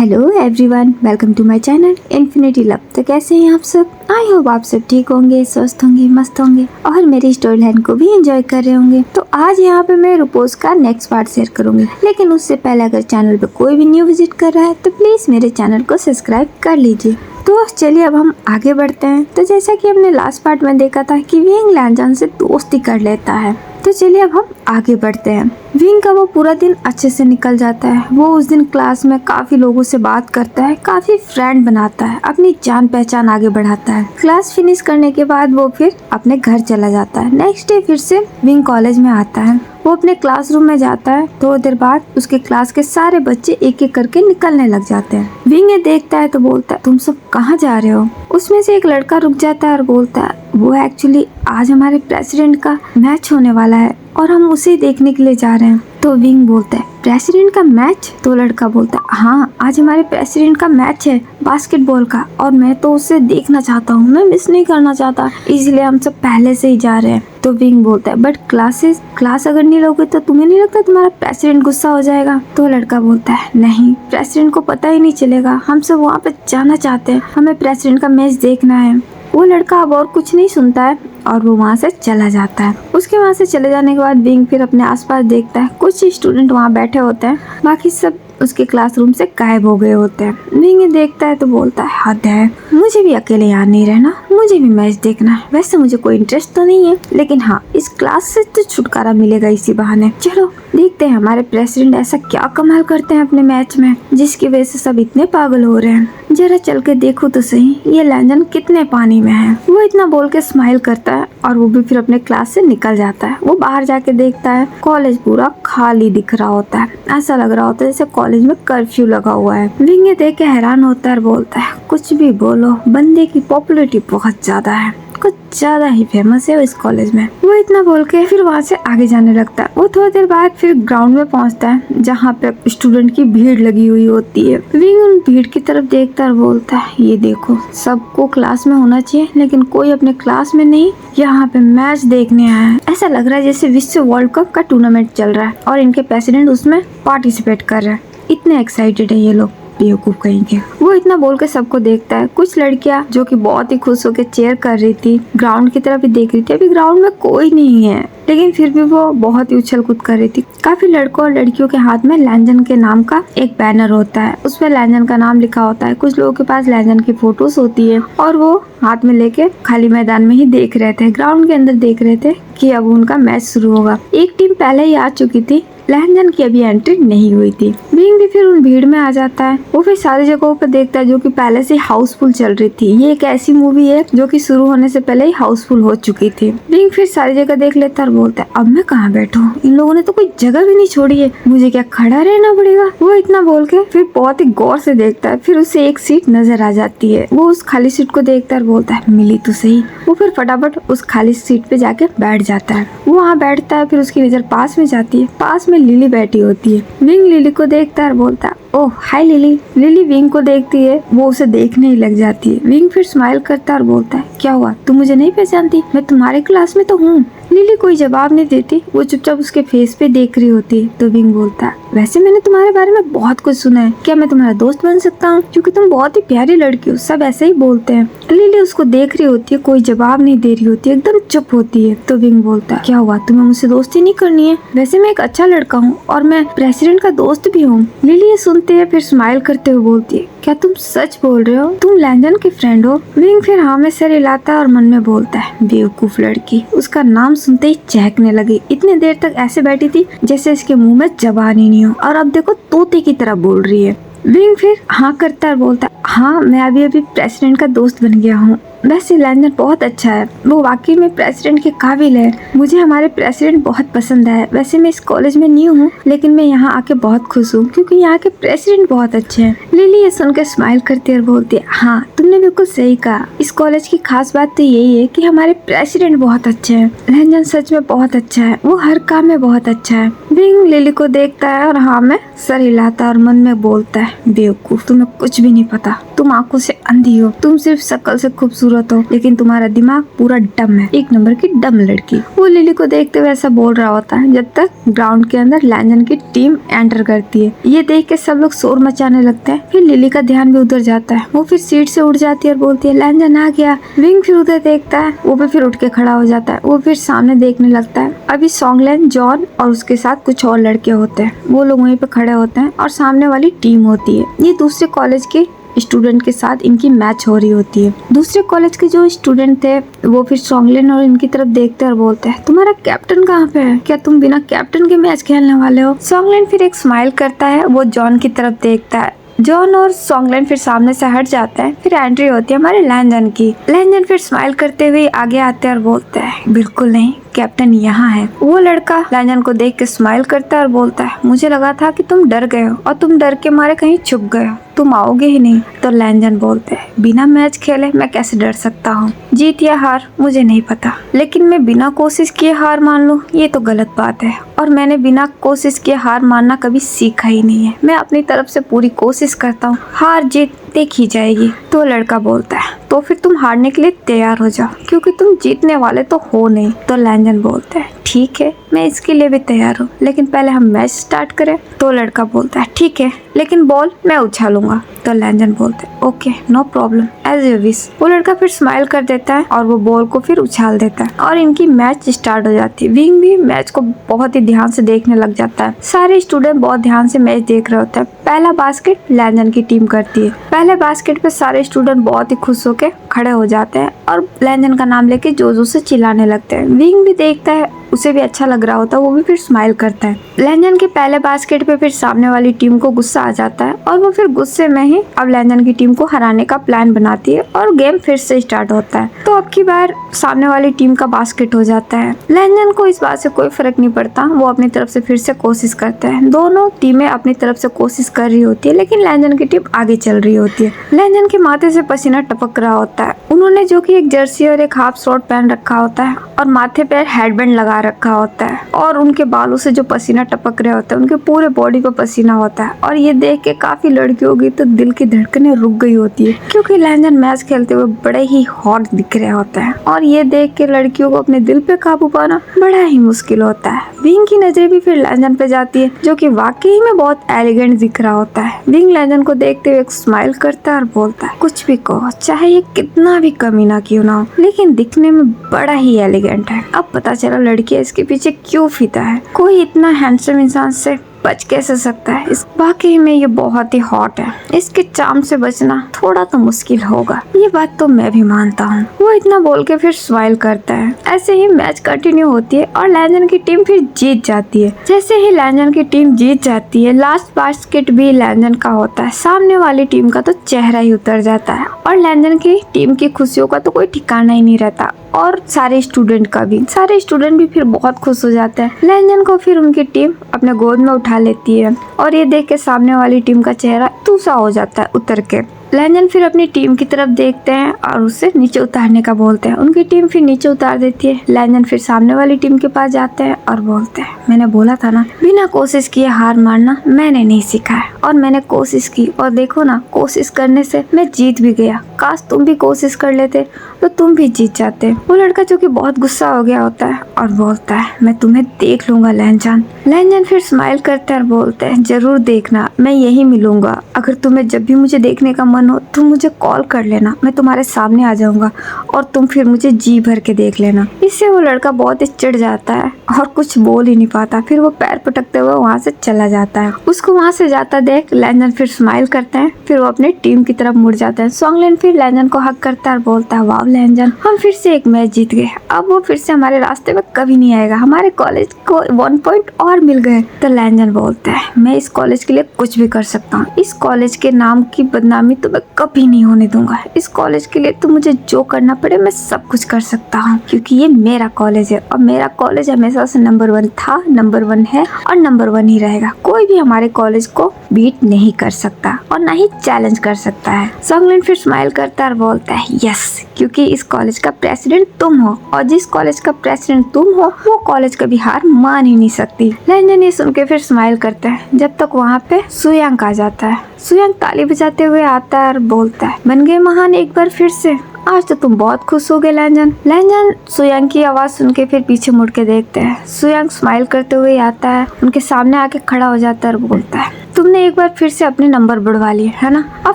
Hello everyone, welcome to my channel Infinity Love. तो कैसे हैं आप सब? आई होप आप सब ठीक होंगे, स्वस्थ होंगे, मस्त होंगे और मेरी स्टोरी लाइन को भी एंजॉय कर रहे होंगे। तो आज यहाँ पे मैं रूपोस का नेक्स्ट पार्ट शेयर करूंगी, लेकिन उससे पहले अगर चैनल पे कोई भी न्यू विजिट कर रहा है तो प्लीज मेरे चैनल को सब्सक्राइब कर लीजिए। तो चलिए अब हम आगे बढ़ते हैं। तो जैसा कि हमने लास्ट पार्ट में देखा था कि विंग लैनजन से दोस्ती कर लेता है, तो चलिए अब हम आगे बढ़ते हैं। विंग का वो पूरा दिन अच्छे से निकल जाता है। वो उस दिन क्लास में काफी लोगों से बात करता है, काफी फ्रेंड बनाता है, अपनी जान पहचान आगे बढ़ाता है। क्लास फिनिश करने के बाद वो फिर अपने घर चला जाता है। नेक्स्ट डे फिर से विंग कॉलेज में आता है। वो अपने क्लासरूम में जाता है। थोड़ी देर बाद उसके क्लास के सारे बच्चे एक एक करके निकलने लग जाते हैं। विंग ये देखता है तो बोलता है, तुम सब कहाँ जा रहे हो? उसमें से एक लड़का रुक जाता है और बोलता है, वो एक्चुअली आज हमारे प्रेसिडेंट का मैच होने वाला है और हम उसे देखने के लिए जा रहे हैं। तो विंग बोलता है, प्रेसिडेंट का मैच? तो लड़का बोलता है, हाँ आज हमारे प्रेसिडेंट का मैच है बास्केटबॉल का और मैं तो उसे देखना चाहता हूँ, मैं मिस नहीं करना चाहता, इसलिए हम सब पहले से ही जा रहे हैं। तो विंग बोलता है, बट क्लास अगर नहीं लोगे तो तुम्हें नहीं लगता तुम्हारा प्रेसिडेंट गुस्सा हो जाएगा? तो लड़का बोलता है, नहीं, प्रेसिडेंट को पता ही नहीं चलेगा, हम सब वहाँ पे जाना चाहते हैं, हमें प्रेसिडेंट का मैच देखना है। वो लड़का अब और कुछ नहीं सुनता है और वो वहाँ से चला जाता है। उसके वहाँ से चले जाने के बाद विंग फिर अपने आसपास देखता है। कुछ स्टूडेंट वहाँ बैठे होते हैं, बाकी सब उसके क्लासरूम से गायब हो गए होते हैं। विंग देखता है तो बोलता है, हद है, मुझे भी अकेले यहाँ नहीं रहना, मुझे भी मैच देखना है। वैसे मुझे कोई इंटरेस्ट तो नहीं है, लेकिन हाँ इस क्लास से तो छुटकारा मिलेगा इसी बहाने। चलो देखते हैं हमारे प्रेसिडेंट ऐसा क्या कमाल करते हैं अपने मैच में, जिसकी वजह से सब इतने पागल हो रहे हैं। जरा चल के देखो तो सही ये लैंजन कितने पानी में है। वो इतना बोल के स्माइल करता है और वो भी फिर अपने क्लास से निकल जाता है। वो बाहर जाके देखता है, कॉलेज पूरा खाली दिख रहा होता है। ऐसा लग रहा होता है जैसे कॉलेज में कर्फ्यू लगा हुआ है। विंग ये देख के हैरान होता है और बोलता है, कुछ भी बोलो, बंदे की पॉपुलैरिटी बहुत ज्यादा है, कुछ ज्यादा ही फेमस है इस कॉलेज में। वो इतना बोल के फिर वहाँ से आगे जाने लगता है। वो थोड़ी देर बाद फिर ग्राउंड में पहुँचता है जहाँ पे स्टूडेंट की भीड़ लगी हुई होती है। विंग उन भीड़ की तरफ देखता है और बोलता है, ये देखो, सबको क्लास में होना चाहिए लेकिन कोई अपने क्लास में नहीं, यहाँ पे मैच देखने आया है। ऐसा लग रहा है जैसे विश्व वर्ल्ड कप का टूर्नामेंट चल रहा है और इनके प्रेसिडेंट उसमें पार्टिसिपेट कर रहे हैं। इतने एक्साइटेड है ये लोग, बेवकूफ कहेंगे। वो इतना बोल के सबको देखता है। कुछ लड़कियां जो कि बहुत ही खुश होकर चेयर कर रही थी, ग्राउंड की तरफ ही देख रही थी। अभी ग्राउंड में कोई नहीं है, लेकिन फिर भी वो बहुत ही उछल कूद कर रही थी। काफी लड़कों और लड़कियों के हाथ में लैंजन के नाम का एक बैनर होता है, उसमें लैंजन का नाम लिखा होता है। कुछ लोगों के पास लैंजन की फोटोज होती है और वो हाथ में लेके खाली मैदान में ही देख रहे थे, ग्राउंड के अंदर देख रहे थे कि अब उनका मैच शुरू होगा। एक टीम पहले ही आ चुकी थी, लैंजन की अभी एंट्री नहीं हुई थी। विंग भी फिर उन भीड़ में आ जाता है। वो फिर सारी जगहों पर देखता है जो कि पहले से हाउसफुल चल रही थी। ये एक ऐसी मूवी है जो कि शुरू होने से पहले ही हाउसफुल हो चुकी थी। विंग फिर सारी जगह देख लेता है और बोलता है, अब मैं कहाँ बैठूं? इन लोगों ने तो कोई जगह भी नहीं छोड़ी है, मुझे क्या खड़ा रहना पड़ेगा? वो इतना बोल के फिर बहुत ही गौर से देखता है। फिर उसे एक सीट नजर आ जाती है। वो उस खाली सीट को देखता है और बोलता है, मिली तो सही। वो फिर फटाफट उस खाली सीट पे जाके बैठ जाता है। वो वहाँ बैठता है। फिर उसकी नजर पास में जाती है। पास में लिली बैठी होती है। विंग लिली को देखता है और बोलता है, ओह हाय लिली। लिली विंग को देखती है, वो उसे देखने ही लग जाती है। विंग फिर स्माइल करता है और बोलता है, क्या हुआ, तुम मुझे नहीं पहचानती? मैं तुम्हारे क्लास में तो हूँ। लिली कोई जवाब नहीं देती, वो चुपचाप उसके फेस पे देख रही होती है। तो विंग बोलता है, वैसे मैंने तुम्हारे बारे में बहुत कुछ सुना है, क्या मैं तुम्हारा दोस्त बन सकता हूँ? क्योंकि तुम बहुत ही प्यारी लड़की हो, सब ऐसे ही बोलते हैं। लिली उसको देख रही होती है, कोई जवाब नहीं दे रही होती है, एकदम चुप होती है। तो विंग बोलता है, क्या हुआ, तुम्हें मुझसे दोस्ती नहीं करनी है? वैसे मैं एक अच्छा लड़का हूँ और मैं प्रेसिडेंट का दोस्त भी हूँ। लिली ये सुनते है, फिर स्माइल करते हुए बोलती है, क्या तुम सच बोल रहे हो? तुम लैंजन की फ्रेंड हो? विंग फिर हाँ में सर हिलाता है और मन में बोलता है, बेवकूफ लड़की। उसका नाम सुनते ही चहकने लगी। इतने देर तक ऐसे बैठी थी जैसे इसके मुंह में जबान ही नहीं हो, और अब देखो तोते की तरह बोल रही है। विंग फिर हाँ करता है और बोलता है, हाँ मैं अभी प्रेसिडेंट का दोस्त बन गया हूँ। वैसे लैंजन बहुत अच्छा है, वो वाकई में प्रेसिडेंट के काबिल है। मुझे हमारे प्रेसिडेंट बहुत पसंद है। वैसे मैं इस कॉलेज में न्यू हूँ, लेकिन मैं यहाँ आके बहुत खुश हूँ क्योंकि यहाँ के प्रेसिडेंट बहुत अच्छे हैं। लिली ये सुनकर स्माइल करती है और बोलती है, हाँ तुमने बिल्कुल सही कहा। इस कॉलेज की खास बात तो यही है कि हमारे प्रेसिडेंट बहुत अच्छे हैं। लैंजन सच में बहुत अच्छा है, वो हर काम में बहुत अच्छा है। विंग लिली को देखता है और हाँ में सर हिलाता है और मन में बोलता है, बेवकूफ, तुम्हें कुछ भी नहीं पता, तुम आंखों से अंधी हो, तुम सिर्फ शक्ल से खूबसूरत खूबसूरत हो, लेकिन तुम्हारा दिमाग पूरा डम है, एक नंबर की डम लड़की। वो लिली को देखते हुए ऐसा बोल रहा होता है जब तक ग्राउंड के अंदर लैंजन की टीम एंटर करती है। ये देख के सब लोग शोर मचाने लगते हैं। फिर लिली का ध्यान भी उधर जाता है। वो फिर सीट से उठ जाती है और बोलती है लैंजन आ गया। विंग फिर उधर देखता है, वो भी फिर उठ के खड़ा हो जाता है। वो फिर सामने देखने लगता है। अभी सॉन्गलैन, जॉन और उसके साथ कुछ और लड़के होते हैं। वो लोग वहीं पे खड़े होते हैं और सामने वाली टीम होती है। ये दूसरे कॉलेज के स्टूडेंट के साथ इनकी मैच हो रही होती है। दूसरे कॉलेज के जो स्टूडेंट थे वो फिर सॉन्गलैन और इनकी तरफ देखते हैं और बोलते हैं तुम्हारा कैप्टन कहाँ पे है? क्या तुम बिना कैप्टन के मैच खेलने वाले हो? सॉन्गलैन फिर एक स्माइल करता है। वो जॉन की तरफ देखता है। जॉन और सॉन्गलैन फिर सामने से हट जाते हैं। फिर एंट्री होती है हमारे लैंजन की। लैंजन फिर स्माइल करते हुए आगे आते हैं और बोलते हैं बिल्कुल नहीं, कैप्टन यहाँ है। वो लड़का लैंजन को देख के स्माइल करता है और बोलता है मुझे लगा था कि तुम डर गए हो और तुम डर के मारे कहीं छुप गए हो, तुम आओगे ही नहीं। तो लैंजन बोलते हैं बिना मैच खेले मैं कैसे डर सकता हूँ? जीत या हार मुझे नहीं पता, लेकिन मैं बिना कोशिश किए हार मान लूँ ये तो गलत बात है। और मैंने बिना कोशिश किए हार मानना कभी सीखा ही नहीं है। मैं अपनी तरफ से पूरी कोशिश करता हूँ, हार जीत देखी जाएगी। तो लड़का बोलता है तो फिर तुम हारने के लिए तैयार हो जाओ, क्योंकि तुम जीतने वाले तो हो नहीं। तो लैंजन बोलता है ठीक है, मैं इसके लिए भी तैयार हूँ, लेकिन पहले हम मैच स्टार्ट करें। तो लड़का बोलता है ठीक है, लेकिन बॉल मैं उछालूंगा। तो लैंजन बोलते हैं okay no problem, as you wish. वो लड़का फिर स्माइल कर देता है और वो बॉल को फिर उछाल देता है और इनकी मैच स्टार्ट हो जाती है। विंग भी मैच को बहुत ही ध्यान से देखने लग जाता है। सारे स्टूडेंट बहुत ध्यान से मैच देख रहे होते हैं। पहला बास्केट लैंजन की टीम करती है। पहले बास्केट पे सारे स्टूडेंट बहुत ही खुश होकर खड़े हो जाते हैं और लैंजन का नाम लेके जोर जोर से चिल्लाने लगते हैं। विंग भी देखता है, उसे भी अच्छा लग रहा होता है, वो भी फिर स्माइल करता है। लैंजन के पहले बास्केट पे फिर सामने वाली टीम को गुस्सा आ जाता है और वो फिर गुस्से में ही अब लैंजन की टीम को हराने का प्लान बनाती है और गेम फिर से स्टार्ट होता है। तो अब की बार सामने वाली टीम का बास्केट हो जाता है। लैंजन को इस बात से कोई फर्क नहीं पड़ता, वो अपनी तरफ से फिर से कोशिश करता है। दोनों टीमें अपनी तरफ से कोशिश कर रही होती है, लेकिन लैंजन की टीम आगे चल रही होती है। लैंजन के माथे से पसीना टपक रहा होता है। उन्होंने जो कि एक जर्सी और एक हाफ शॉर्ट पहन रखा होता है और माथे पे हेडबैंड लगा रखा होता है और उनके बालों से जो पसीना टपक रहे होते हैं, उनके पूरे बॉडी पे पसीना होता है। और ये देख के काफी लड़कियों की तो दिल की धड़कनें रुक गई होती है, क्योंकि लैंजन मैच खेलते हुए बड़े ही हॉट दिख रहे होते हैं और ये देख के लड़कियों को अपने दिल पे काबू पाना बड़ा ही मुश्किल होता है। विंग की नजरें भी फिर लैंजन पे जाती है, जो कि वाकई में बहुत एलिगेंट दिख रहा होता है। विंग लैंजन को देखते हुए एक स्माइल करता है और बोलता है कुछ भी कहो, चाहे ये कितना भी कमीना क्यों ना हो, लेकिन दिखने में बड़ा ही एलिगेंट है। अब पता चला लड़की इसके पीछे क्यों फिदा है। कोई इतना हैंडसम इंसान से बच कैसे सकता है? इस वाकई में ये बहुत ही हॉट है, इसके चार्म से बचना थोड़ा तो मुश्किल होगा, ये बात तो मैं भी मानता हूँ। वो इतना बोल के फिर स्माइल करता है। ऐसे ही मैच कंटिन्यू होती है और लैंजन की टीम फिर जीत जाती है। जैसे ही लैंजन की टीम जीत जाती है, लास्ट बास्केट भी लैंजन का होता है। सामने वाली टीम का तो चेहरा ही उतर जाता है और लैंजन की टीम की खुशियों का तो कोई ठिकाना ही नहीं रहता और सारे स्टूडेंट भी फिर बहुत खुश हो जाते हैं। लैंजन को फिर उनकी टीम अपने गोद में उठा लेती है और ये देख के सामने वाली टीम का चेहरा दूसरा हो जाता है उतर के। लैंजन फिर अपनी टीम की तरफ देखते हैं और उससे नीचे उतारने का बोलते हैं। उनकी टीम फिर नीचे उतार देती है। लैंजन फिर सामने वाली टीम के पास जाते हैं और बोलते हैं मैंने बोला था ना, बिना कोशिश किए हार मानना मैंने नहीं सीखा है और मैंने कोशिश की और देखो ना, कोशिश करने से मैं जीत भी गया। काश तुम भी कोशिश कर लेते तो तुम भी जीत जाते। वो लड़का जो कि बहुत गुस्सा हो गया होता है और बोलता है मैं तुम्हें देख लूंगा लैंजन। लैंजन फिर स्माइल करते हैं और बोलते हैं जरूर देखना, मैं यही मिलूंगा। अगर तुम्हें जब भी मुझे देखने का मन हो तुम मुझे कॉल कर लेना, मैं तुम्हारे सामने आ जाऊंगा और तुम फिर मुझे जी भर के देख लेना। इससे वो लड़का बहुत ही चिढ़ जाता है और कुछ बोल ही नहीं पाता। फिर वो पैर पटकते हुए वहाँ से चला जाता है। उसको वहाँ से जाता देख लैंजन फिर स्माइल करते हैं। फिर वो अपनी टीम की तरफ मुड़ जाते हैं। सॉन्गलैन फिर लैंजन को हक करता है और बोलता है वाह लैंजन, हम फिर से एक मैच जीत गए। अब वो फिर से हमारे रास्ते में कभी नहीं आएगा। हमारे कॉलेज को 1 पॉइंट और मिल गए। तो लैंजन बोलता है मैं इस कॉलेज के लिए कुछ भी कर सकता हूँ। इस कॉलेज के नाम की बदनामी तो मैं कभी नहीं होने दूंगा। इस कॉलेज के लिए तो मुझे जो करना पड़े मैं सब कुछ कर सकता हूँ, क्योंकि ये मेरा कॉलेज है और मेरा कॉलेज हमेशा से नंबर 1 था, नंबर 1 है और नंबर 1 ही रहेगा। कोई भी हमारे कॉलेज को बीट नहीं कर सकता और ना ही चैलेंज कर सकता है। सॉन्गलैन फिर स्माइल करता है और बोलता है यस, क्योंकि इस कॉलेज का प्रेसिडेंट तुम हो और जिस कॉलेज का प्रेसिडेंट तुम हो वो कॉलेज कभी हार मान ही नहीं सकती। लैंजन ये सुन के फिर स्माइल करता है। जब तक वहाँ पे सुयांग आ जाता है। सुयांग ताली बजाते हुए आता है और बोलता है बन गए महान एक बार फिर से। आज तो तुम बहुत खुश हो गए लैंजन। लैंजन सुयांग की आवाज सुन के फिर पीछे मुड़ के देखते हैं। सुयांग स्माइल करते हुए आता है, उनके सामने आके खड़ा हो जाता है और बोलता है, तुमने एक बार फिर से अपने नंबर बढ़वा लिए है ना। अब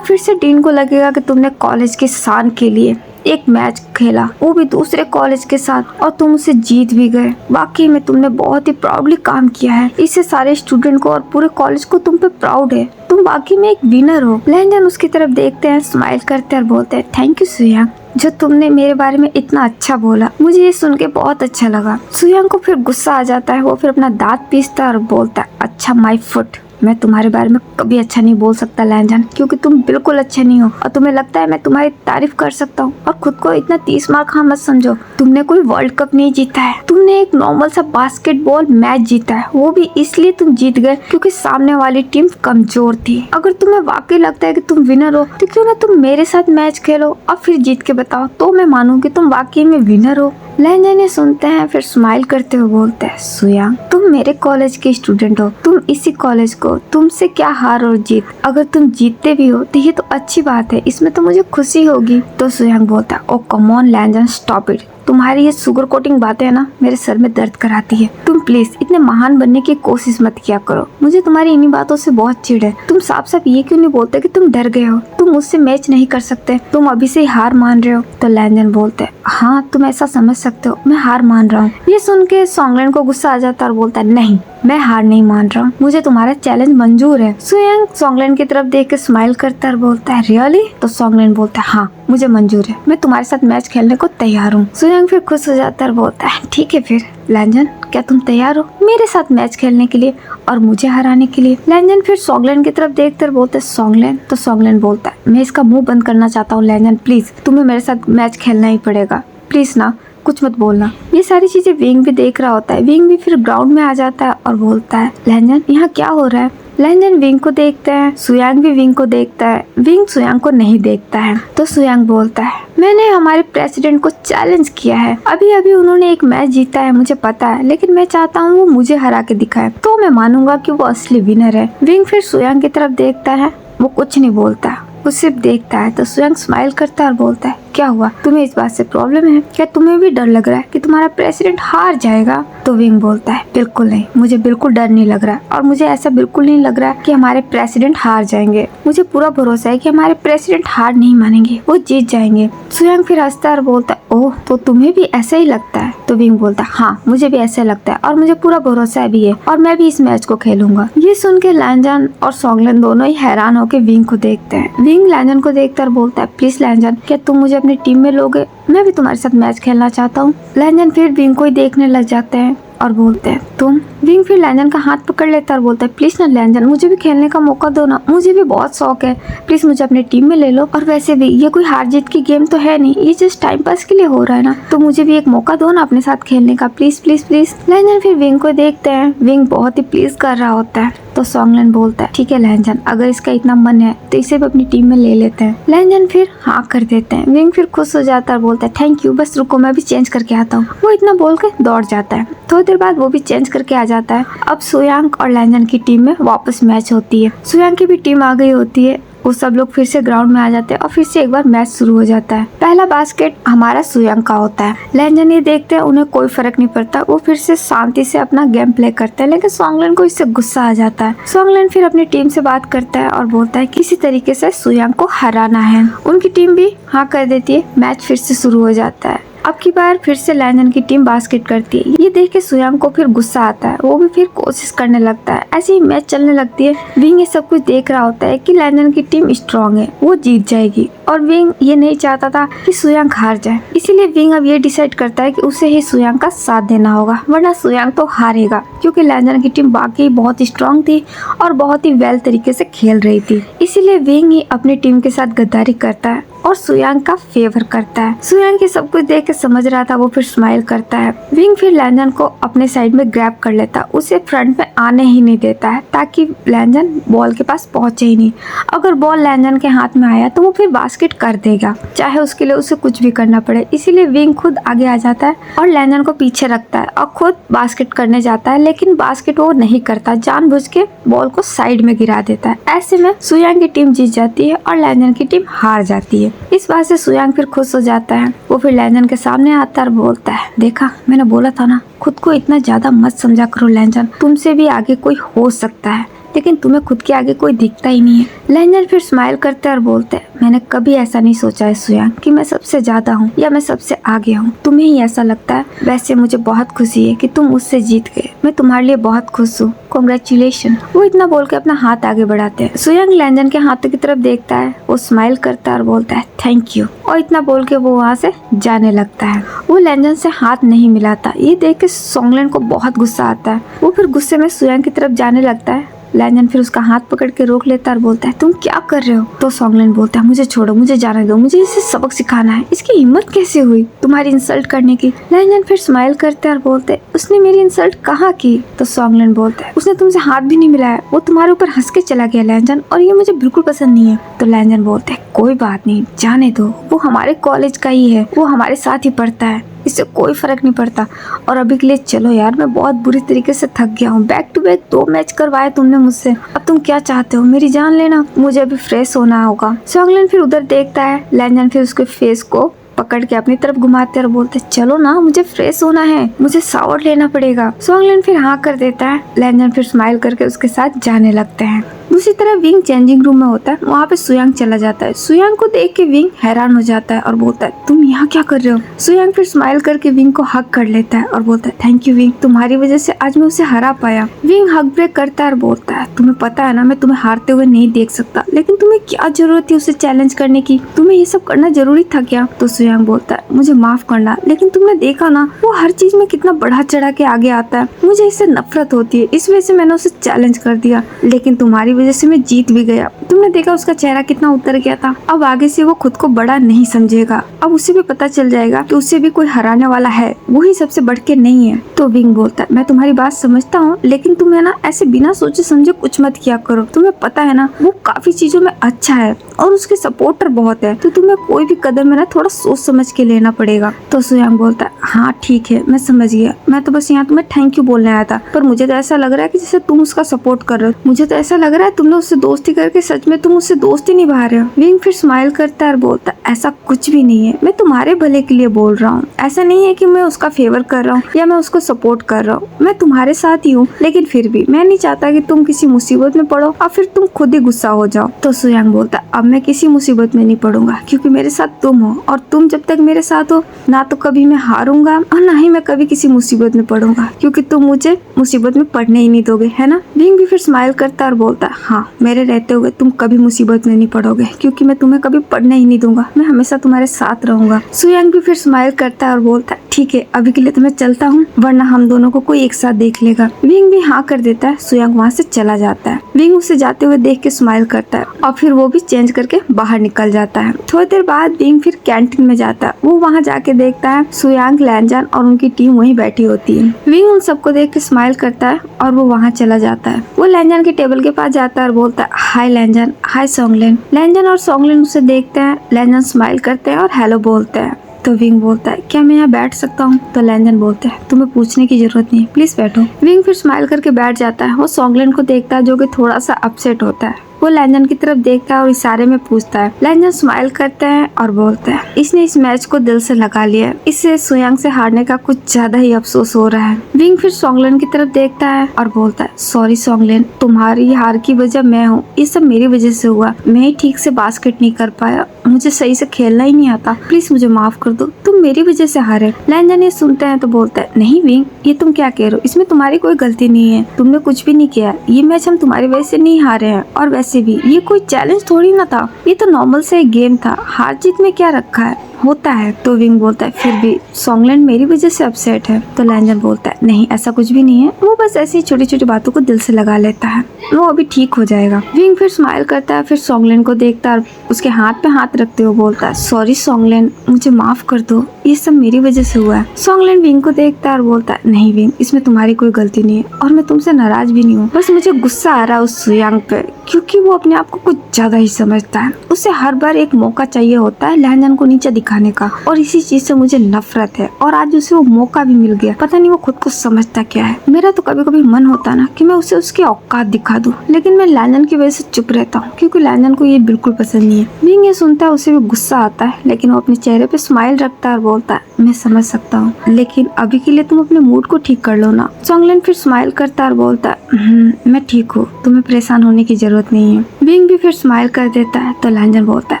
फिर से डीन को लगेगा कि तुमने कॉलेज की शान के लिए एक मैच खेला, वो भी दूसरे कॉलेज के साथ, और तुम उसे जीत भी गए। वाकई में तुमने बहुत ही प्राउडली काम किया है। इससे सारे स्टूडेंट को और पूरे कॉलेज को तुम पे प्राउड है। तुम वाकई में एक विनर हो। लैंजन उसकी तरफ देखते हैं, स्माइल करते हैं और बोलते हैं, थैंक यू सुयांग, जो तुमने मेरे बारे में इतना अच्छा बोला। मुझे ये सुन के बहुत अच्छा लगा। सुयांग को फिर गुस्सा आ जाता है। वो फिर अपना दांत पीसता है और बोलता है, अच्छा माय फुट, मैं तुम्हारे बारे में कभी अच्छा नहीं बोल सकता लैंजन, क्योंकि तुम बिल्कुल अच्छे नहीं हो और तुम्हें लगता है मैं तुम्हारी तारीफ कर सकता हूँ। और खुद को इतना 30 मार खा मत समझो। तुमने कोई वर्ल्ड कप नहीं जीता है, तुमने एक नॉर्मल सा बास्केटबॉल मैच जीता है। वो भी इसलिए तुम जीत गए क्योंकि सामने वाली टीम कमजोर थी। अगर तुम्हें वाकई लगता है कि तुम विनर हो तो क्यों ना तुम मेरे साथ मैच खेलो और फिर जीत के बताओ, तो मैं मानूंगी तुम वाकई में विनर हो। लैंजन ये सुनते हैं, फिर स्माइल करते हुए बोलते हैं, सुयांग तुम मेरे कॉलेज के स्टूडेंट हो, तुम इसी कॉलेज को, तुमसे क्या हार और जीत। अगर तुम जीतते भी हो तो ये तो अच्छी बात है, इसमें तो मुझे खुशी होगी। तो सुयांग बोलता है, ओ कम ऑन लैंजन, स्टॉप इट। तुम्हारी ये सुगर कोटिंग बातें है ना, मेरे सर में दर्द कराती है। तुम प्लीज इतने महान बनने की कोशिश मत किया करो। मुझे तुम्हारी इन्हीं बातों से बहुत चिढ़ है। तुम साफ साफ ये क्यों नहीं बोलते कि तुम डर गए हो, तुम मुझसे मैच नहीं कर सकते, तुम अभी से ही हार मान रहे हो। तो लैंजन बोलते हैं, हाँ तुम ऐसा समझ सकते हो, मैं हार मान रहा हूँ। ये सुन के सॉन्गलैंड को गुस्सा आ जाता है और बोलता है, नहीं मैं हार नहीं मान रहा हूँ, मुझे तुम्हारा चैलेंज मंजूर है। सुयांग सॉन्गलैंड की तरफ देख के स्माइल करता है और बोलता है, रियली? तो सॉन्गलैंड बोलता है, हाँ मुझे मंजूर है, मैं तुम्हारे साथ मैच खेलने को तैयार हूँ। सुयांग फिर खुश हो जाता है और बोलता है, ठीक है फिर लैंजन, क्या तुम तैयार हो मेरे साथ मैच खेलने के लिए और मुझे हराने के लिए? लैंजन फिर सॉन्गलैंड की तरफ देखते बोलते है, सॉन्गलैंड? तो सॉन्गलैंड बोलता है, मैं इसका मुंह बंद करना चाहता हूँ लैंजन, प्लीज तुम्हें मेरे साथ मैच खेलना ही पड़ेगा, प्लीज ना, कुछ मत बोलना। ये सारी चीजें विंग भी देख रहा होता है। विंग भी फिर ग्राउंड में आ जाता है और बोलता है, लैंजन यहाँ क्या हो रहा है? लैंजन विंग को देखते हैं, सुयांग भी विंग को देखता है। विंग सुयांग को नहीं देखता है। तो सुयांग बोलता है, मैंने हमारे प्रेसिडेंट को चैलेंज किया है, अभी अभी उन्होंने एक मैच जीता है, मुझे पता है, लेकिन मैं चाहता हूँ वो मुझे हरा के दिखाए, तो मैं मानूंगा कि वो असली विनर है। विंग फिर सुयांग की तरफ देखता है, वो कुछ नहीं बोलता, वो सिर्फ देखता है। तो सुयांग स्माइल करता है और बोलता है, क्या हुआ, तुम्हें इस बात से प्रॉब्लम है क्या? तुम्हें भी डर लग रहा है कि तुम्हारा प्रेसिडेंट हार जाएगा? तो विंग बोलता है, बिल्कुल नहीं, मुझे बिल्कुल डर नहीं लग रहा और मुझे ऐसा बिल्कुल नहीं लग रहा कि हमारे प्रेसिडेंट हार जाएंगे। मुझे पूरा भरोसा है कि हमारे प्रेसिडेंट हार नहीं मानेंगे, वो जीत जाएंगे। सुयांग फिर हंसता है और बोलता है, ओह तो तुम्हें भी ऐसा ही लगता है? तो विंग बोलता है, हाँ मुझे भी ऐसा लगता है और मुझे पूरा भरोसा भी है और मैं भी इस मैच को खेलूंगा। ये सुन के लैंजन और सॉन्गलैंड दोनों ही हैरान होकर विंग को देखते हैं। विंग लैंजन को देखता है और बोलता है, प्लीज लैंजन, क्या तुम मुझे अपनी टीम में लोगे? मैं भी तुम्हारे साथ मैच खेलना चाहता हूँ। लैंजन फिर विंग को ही देखने लग जाते हैं और बोलते हैं, तुम? विंग फिर लैंजन का हाथ पकड़ लेता है और बोलता है, प्लीज ना लैंजन, मुझे भी खेलने का मौका दो ना, मुझे भी बहुत शौक है, प्लीज मुझे अपनी टीम में ले लो। और वैसे भी ये कोई हार जीत की गेम तो है नहीं, ये जस्ट टाइम पास के लिए हो रहा है ना, तो मुझे भी एक मौका दो ना अपने साथ खेलने का, प्लीज प्लीज प्लीज। लैंजन फिर विंग को देखते हैं, विंग बहुत ही प्लीज कर रहा होता है। तो सॉन्गलैंड बोलता है, ठीक है लैंजन, अगर इसका इतना मन है तो इसे भी अपनी टीम में ले लेते हैं। लैंजन फिर हाँ कर देते हैं। विंग फिर खुश हो जाता है और बोलता है, थैंक यू, बस रुको मैं भी चेंज करके आता हूँ। वो इतना बोल के दौड़ जाता है। थोड़ी देर बाद वो भी चेंज करके आ जाता है। अब सुयांग और लैंजन की टीम में वापस मैच होती है। सुयांग की भी टीम आ गई होती है। वो सब लोग फिर से ग्राउंड में आ जाते हैं और फिर से एक बार मैच शुरू हो जाता है। पहला बास्केट हमारा सुयांग का होता है। लैंजन ये देखते हैं, उन्हें कोई फर्क नहीं पड़ता, वो फिर से शांति से अपना गेम प्ले करते हैं। लेकिन सॉन्गलैंड को इससे गुस्सा आ जाता है। सॉन्गलैंड फिर अपनी टीम से बात करता है और बोलता है किसी तरीके से सुयांग को हराना है। उनकी टीम भी हाँ कर देती है। मैच फिर से शुरू हो जाता है। अब की बार फिर से लैंजन की टीम बास्केट करती है। ये देख के सुयांग को फिर गुस्सा आता है। वो भी फिर कोशिश करने लगता है। ऐसे ही मैच चलने लगती है। विंग ये सब कुछ देख रहा होता है कि लैंजन की टीम स्ट्रांग है, वो जीत जाएगी और विंग ये नहीं चाहता था कि सुयांग हार जाए। इसीलिए विंग अब ये डिसाइड करता है कि उसे ही सुयांग का साथ देना होगा, वरना सुयांग तो हारेगा, क्योंकि लैंजन की टीम बाकी बहुत स्ट्रांग थी और बहुत ही वेल तरीके से खेल रही थी। इसीलिए विंग ही अपनी टीम के साथ गद्दारी करता है और सुयांग का फेवर करता है। सुयांग ये सब कुछ देख के समझ रहा था, वो फिर स्माइल करता है। विंग फिर लैंजन को अपने साइड में ग्रैब कर लेता, उसे फ्रंट में आने ही नहीं देता है ताकि लैंजन बॉल के पास पहुंचे ही नहीं। अगर बॉल लैंजन के हाथ में आया तो वो फिर बास्केट कर देगा, चाहे उसके लिए उसे कुछ भी करना पड़े। इसीलिए विंग खुद आगे आ जाता है और लैंजन को पीछे रखता है और खुद बास्केट करने जाता है, लेकिन बास्केट वो नहीं करता, जानबूझ के बॉल को साइड में गिरा देता है। ऐसे में सुयांग की टीम जीत जाती है और लैंजन की टीम हार जाती है। इस बात से सुयांग फिर खुश हो जाता है। वो फिर लैंजन के सामने आता है और बोलता है, देखा मैंने बोला था ना, खुद को इतना ज्यादा मत समझा करो लैंजन, तुमसे भी आगे कोई हो सकता है, लेकिन तुम्हें खुद के आगे कोई दिखता ही नहीं है। लैंजन फिर स्माइल करते हैं और बोलते हैं, मैंने कभी ऐसा नहीं सोचा है सुयांग कि मैं सबसे ज्यादा हूँ या मैं सबसे आगे हूँ, तुम्हें ही ऐसा लगता है। वैसे मुझे बहुत खुशी है कि तुम मुझसे जीत गए, मैं तुम्हारे लिए बहुत खुश हूँ, कांग्रेचुलेशन। वो इतना बोल के अपना हाथ आगे बढ़ाते हैं। सुयांग लैंजन के हाथों की तरफ देखता है, वो स्माइल करता है और बोलता है थैंक यू, और इतना बोल के वो वहाँ से जाने लगता है। वो लैंजन से हाथ नहीं मिलाता। ये देख के सोंगलेन को बहुत गुस्सा आता है। वो फिर गुस्से में सुयांग की तरफ जाने लगता है। लैंजन फिर उसका हाथ पकड़ के रोक लेता है और बोलता है, तुम क्या कर रहे हो? तो सोंगलेन बोलता है, मुझे छोड़ो, मुझे जाने दो, मुझे इसे सबक सिखाना है। इसकी हिम्मत कैसे हुई तुम्हारी इंसल्ट करने की? लैंजन फिर स्माइल करते हैं और बोलते हैं, उसने मेरी इंसल्ट कहाँ की? तो सोंगलेन बोलता है, उसने तुमसे हाथ भी नहीं मिलाया, वो तुम्हारे ऊपर हंस के चला गया लैंजन, और ये मुझे बिल्कुल पसंद नहीं है। तो लैंजन बोलते है, कोई बात नहीं, जाने दो, वो हमारे कॉलेज का ही है, वो हमारे साथ ही पढ़ता है, इससे कोई फर्क नहीं पड़ता। और अभी के लिए चलो यार, मैं बहुत बुरी तरीके से थक गया हूँ, बैक टू बैक 2 मैच करवाए तुमने मुझसे, अब तुम क्या चाहते हो? मेरी जान लेना, मुझे अभी फ्रेश होना होगा। सोंगलेन फिर उधर देखता है। लैंजन फिर उसके फेस को पकड़ के अपनी तरफ घुमाते और बोलते, चलो ना, मुझे फ्रेश होना है, मुझे शावर लेना पड़ेगा। सोंगलेन फिर हाँ कर देता है। लैंजन फिर स्माइल करके उसके साथ जाने लगते हैं। दूसरी तरफ विंग चेंजिंग रूम में होता है। वहाँ पे सुयांग चला जाता है। सुयांग को देख के विंग हैरान हो जाता है और बोलता है, तुम यहाँ क्या कर रहे हो? सुयांग फिर स्माइल करके विंग को हग कर लेता है और बोलता है, थैंक यू विंग, तुम्हारी वजह से आज मैं उसे हरा पाया। विंग हग ब्रेक करता है और बोलता है, तुम्हें पता है ना, मैं तुम्हें हारते हुए नहीं देख सकता, लेकिन तुम्हें क्या जरूरत थी उसे चैलेंज करने की? तुम्हें ये सब करना जरूरी था क्या? तो सुयांग बोलता है, मुझे माफ करना, लेकिन तुमने देखा ना, वो हर चीज में कितना बढ़ा चढ़ा के आगे आता है, मुझे इससे नफरत होती है, इस वजह से मैंने उसे चैलेंज कर दिया, लेकिन तुम्हारी वजह से मैं जीत भी गया। तुमने देखा उसका चेहरा कितना उतर गया था। अब आगे से वो खुद को बड़ा नहीं समझेगा। अब उसे भी पता चल जाएगा कि उसे भी कोई हराने वाला है, वही सबसे बढ़ के नहीं है। तो विंग बोलता है, मैं तुम्हारी बात समझता हूँ, लेकिन तुम्हें ना ऐसे बिना सोचे समझे कुछ मत किया करो। तुम्हें पता है ना, वो काफी चीजों में अच्छा है और उसके सपोर्टर बहुत है, तो तुम्हें कोई भी कदम है ना थोड़ा सोच समझ के लेना पड़ेगा। तो सुयांग बोलता है, हाँ ठीक है, मैं समझ गया, मैं तो बस यहाँ तुम्हें थैंक यू बोलने आया था, पर मुझे तो ऐसा लग रहा है कि जैसे तुम उसका सपोर्ट कर रहे हो। मुझे तो ऐसा लग रहा है तुमने उससे दोस्ती करके सच में तुम उससे दोस्ती निभा रहे हो। विंग फिर स्माइल करता है और बोलता है, ऐसा कुछ भी नहीं है, मैं तुम्हारे भले के लिए बोल रहा हूँ। ऐसा नहीं है कि मैं उसका फेवर कर रहा हूँ या मैं उसको सपोर्ट कर रहा हूँ, मैं तुम्हारे साथ ही हूँ, लेकिन फिर भी मैं नहीं चाहता कि तुम किसी मुसीबत में पड़ो और फिर तुम खुद ही गुस्सा हो जाओ। तो सुयांग बोलता है, अब मैं किसी मुसीबत में नहीं पड़ूंगा, क्योंकि मेरे साथ तुम हो, और तुम जब तक मेरे साथ हो, ना तो कभी मैं हारूंगा और ना ही मैं कभी किसी मुसीबत में पड़ूंगा, क्योंकि तुम मुझे मुसीबत में पड़ने ही नहीं दोगे, है ना? विंग भी फिर स्माइल करता है और बोलता है, हाँ, मेरे रहते हुए तुम कभी मुसीबत में नहीं पड़ोगे, क्योंकि मैं तुम्हें कभी पढ़ने ही नहीं दूंगा, मैं हमेशा तुम्हारे साथ रहूंगा। सुयांग भी फिर स्माइल करता है और बोलता है, ठीक है, अभी के लिए तो मैं चलता हूँ, वरना हम दोनों को कोई एक साथ देख लेगा। विंग भी हाँ कर देता है। सुयांग वहाँ से चला जाता है। विंग उसे जाते हुए देख के स्माइल करता है और फिर वो भी चेंज करके बाहर निकल जाता है। थोड़ी देर बाद विंग फिर कैंटीन में जाता है। वो वहाँ जाके देखता है सुयांग, लैंजन और उनकी टीम वहीं बैठी होती है। विंग उन सबको देख के स्माइल करता है और वो वहाँ चला जाता है। वो लैंजन के टेबल के पास जाता है और बोलता है, हाय लैंजन, हाय सोंगलेन। लैंजन और सोंगलेन उसे देखते हैं। लैंजन स्माइल करते हैं और हेलो बोलते हैं। तो विंग बोलता है, क्या मैं यहाँ बैठ सकता हूँ? तो लैंजन बोलते हैं, तुम्हें पूछने की जरूरत नहीं, प्लीज बैठो। विंग फिर स्माइल करके बैठ जाता है। वो सोंगलेन को देखता है, जो कि थोड़ा सा अपसेट होता है। वो लैंजन की तरफ देखता है और इशारे में पूछता है। लैंजन स्माइल करता है और बोलता है, इसने इस मैच को दिल से लगा लिया, इससे सुयांग से हारने का कुछ ज्यादा ही अफसोस हो रहा है। विंग फिर सोंगलेन की तरफ देखता है और बोलता है, सॉरी सोंगलेन, तुम्हारी हार की वजह मैं हूँ, ये सब मेरी वजह से हुआ, मैं ही ठीक से बास्केट नहीं कर पाया, मुझे सही से खेलना ही नहीं आता, प्लीज मुझे माफ कर दो, तुम मेरी वजह से हारे। लैंजन ये सुनते हैं तो बोलता है, नहीं विंग, ये तुम क्या कह रहे हो, इसमें तुम्हारी कोई गलती नहीं है, तुमने कुछ भी नहीं किया, ये मैच हम तुम्हारी वजह से नहीं हारे हैं, और वैसे भी ये कोई चैलेंज थोड़ी ना था, ये तो नॉर्मल से एक गेम था, हार जीत में क्या रखा है, होता है। तो विंग बोलता है, फिर भी सोंगलेन मेरी वजह से अपसेट है। तो लैंजन बोलता है, नहीं ऐसा कुछ भी नहीं है, वो बस ऐसी छोटी छोटी बातों को दिल से लगा लेता है, वो अभी ठीक हो जाएगा। विंग फिर स्माइल करता है, फिर सोंगलेन को देखता है, उसके हाथ पे हाथ रखते हुए बोलता है, सॉरी सोंगलेन, मुझे माफ कर दो, ये सब मेरी वजह से हुआ है। सोंगलेन विंग को देखता है और बोलता है, नहीं विंग, इसमें तुम्हारी कोई गलती नहीं है, और मैं तुमसे नाराज भी नहीं हूँ, बस मुझे गुस्सा आ रहा है उस सुयांग पे, क्योंकि वो अपने आप को कुछ ज्यादा ही समझता है, उसे हर बार एक मौका चाहिए होता है लैंजन को नीचे दिखाने दिखाने का, और इसी चीज से मुझे नफरत है। और आज उसे वो मौका भी मिल गया। पता नहीं वो खुद को समझता क्या है। मेरा तो कभी कभी मन होता ना कि मैं उसे उसकी औकात दिखा दूं, लेकिन मैं लैंजन की वजह से चुप रहता हूँ, क्योंकि लैंजन को ये बिल्कुल पसंद नहीं है। बिंग ये सुनता है, उसे भी गुस्सा आता है, लेकिन वो अपने चेहरे पे स्माइल रखता है और बोलता है, मैं समझ सकता हूँ, लेकिन अभी के लिए तुम अपने मूड को ठीक कर लो ना। सॉन्गलैंड फिर स्माइल करता है और बोलता है, मैं ठीक हूँ, तुम्हें परेशान होने की जरूरत नहीं है। बिंग भी फिर स्माइल कर देता है। तो लैंजन बोलता है,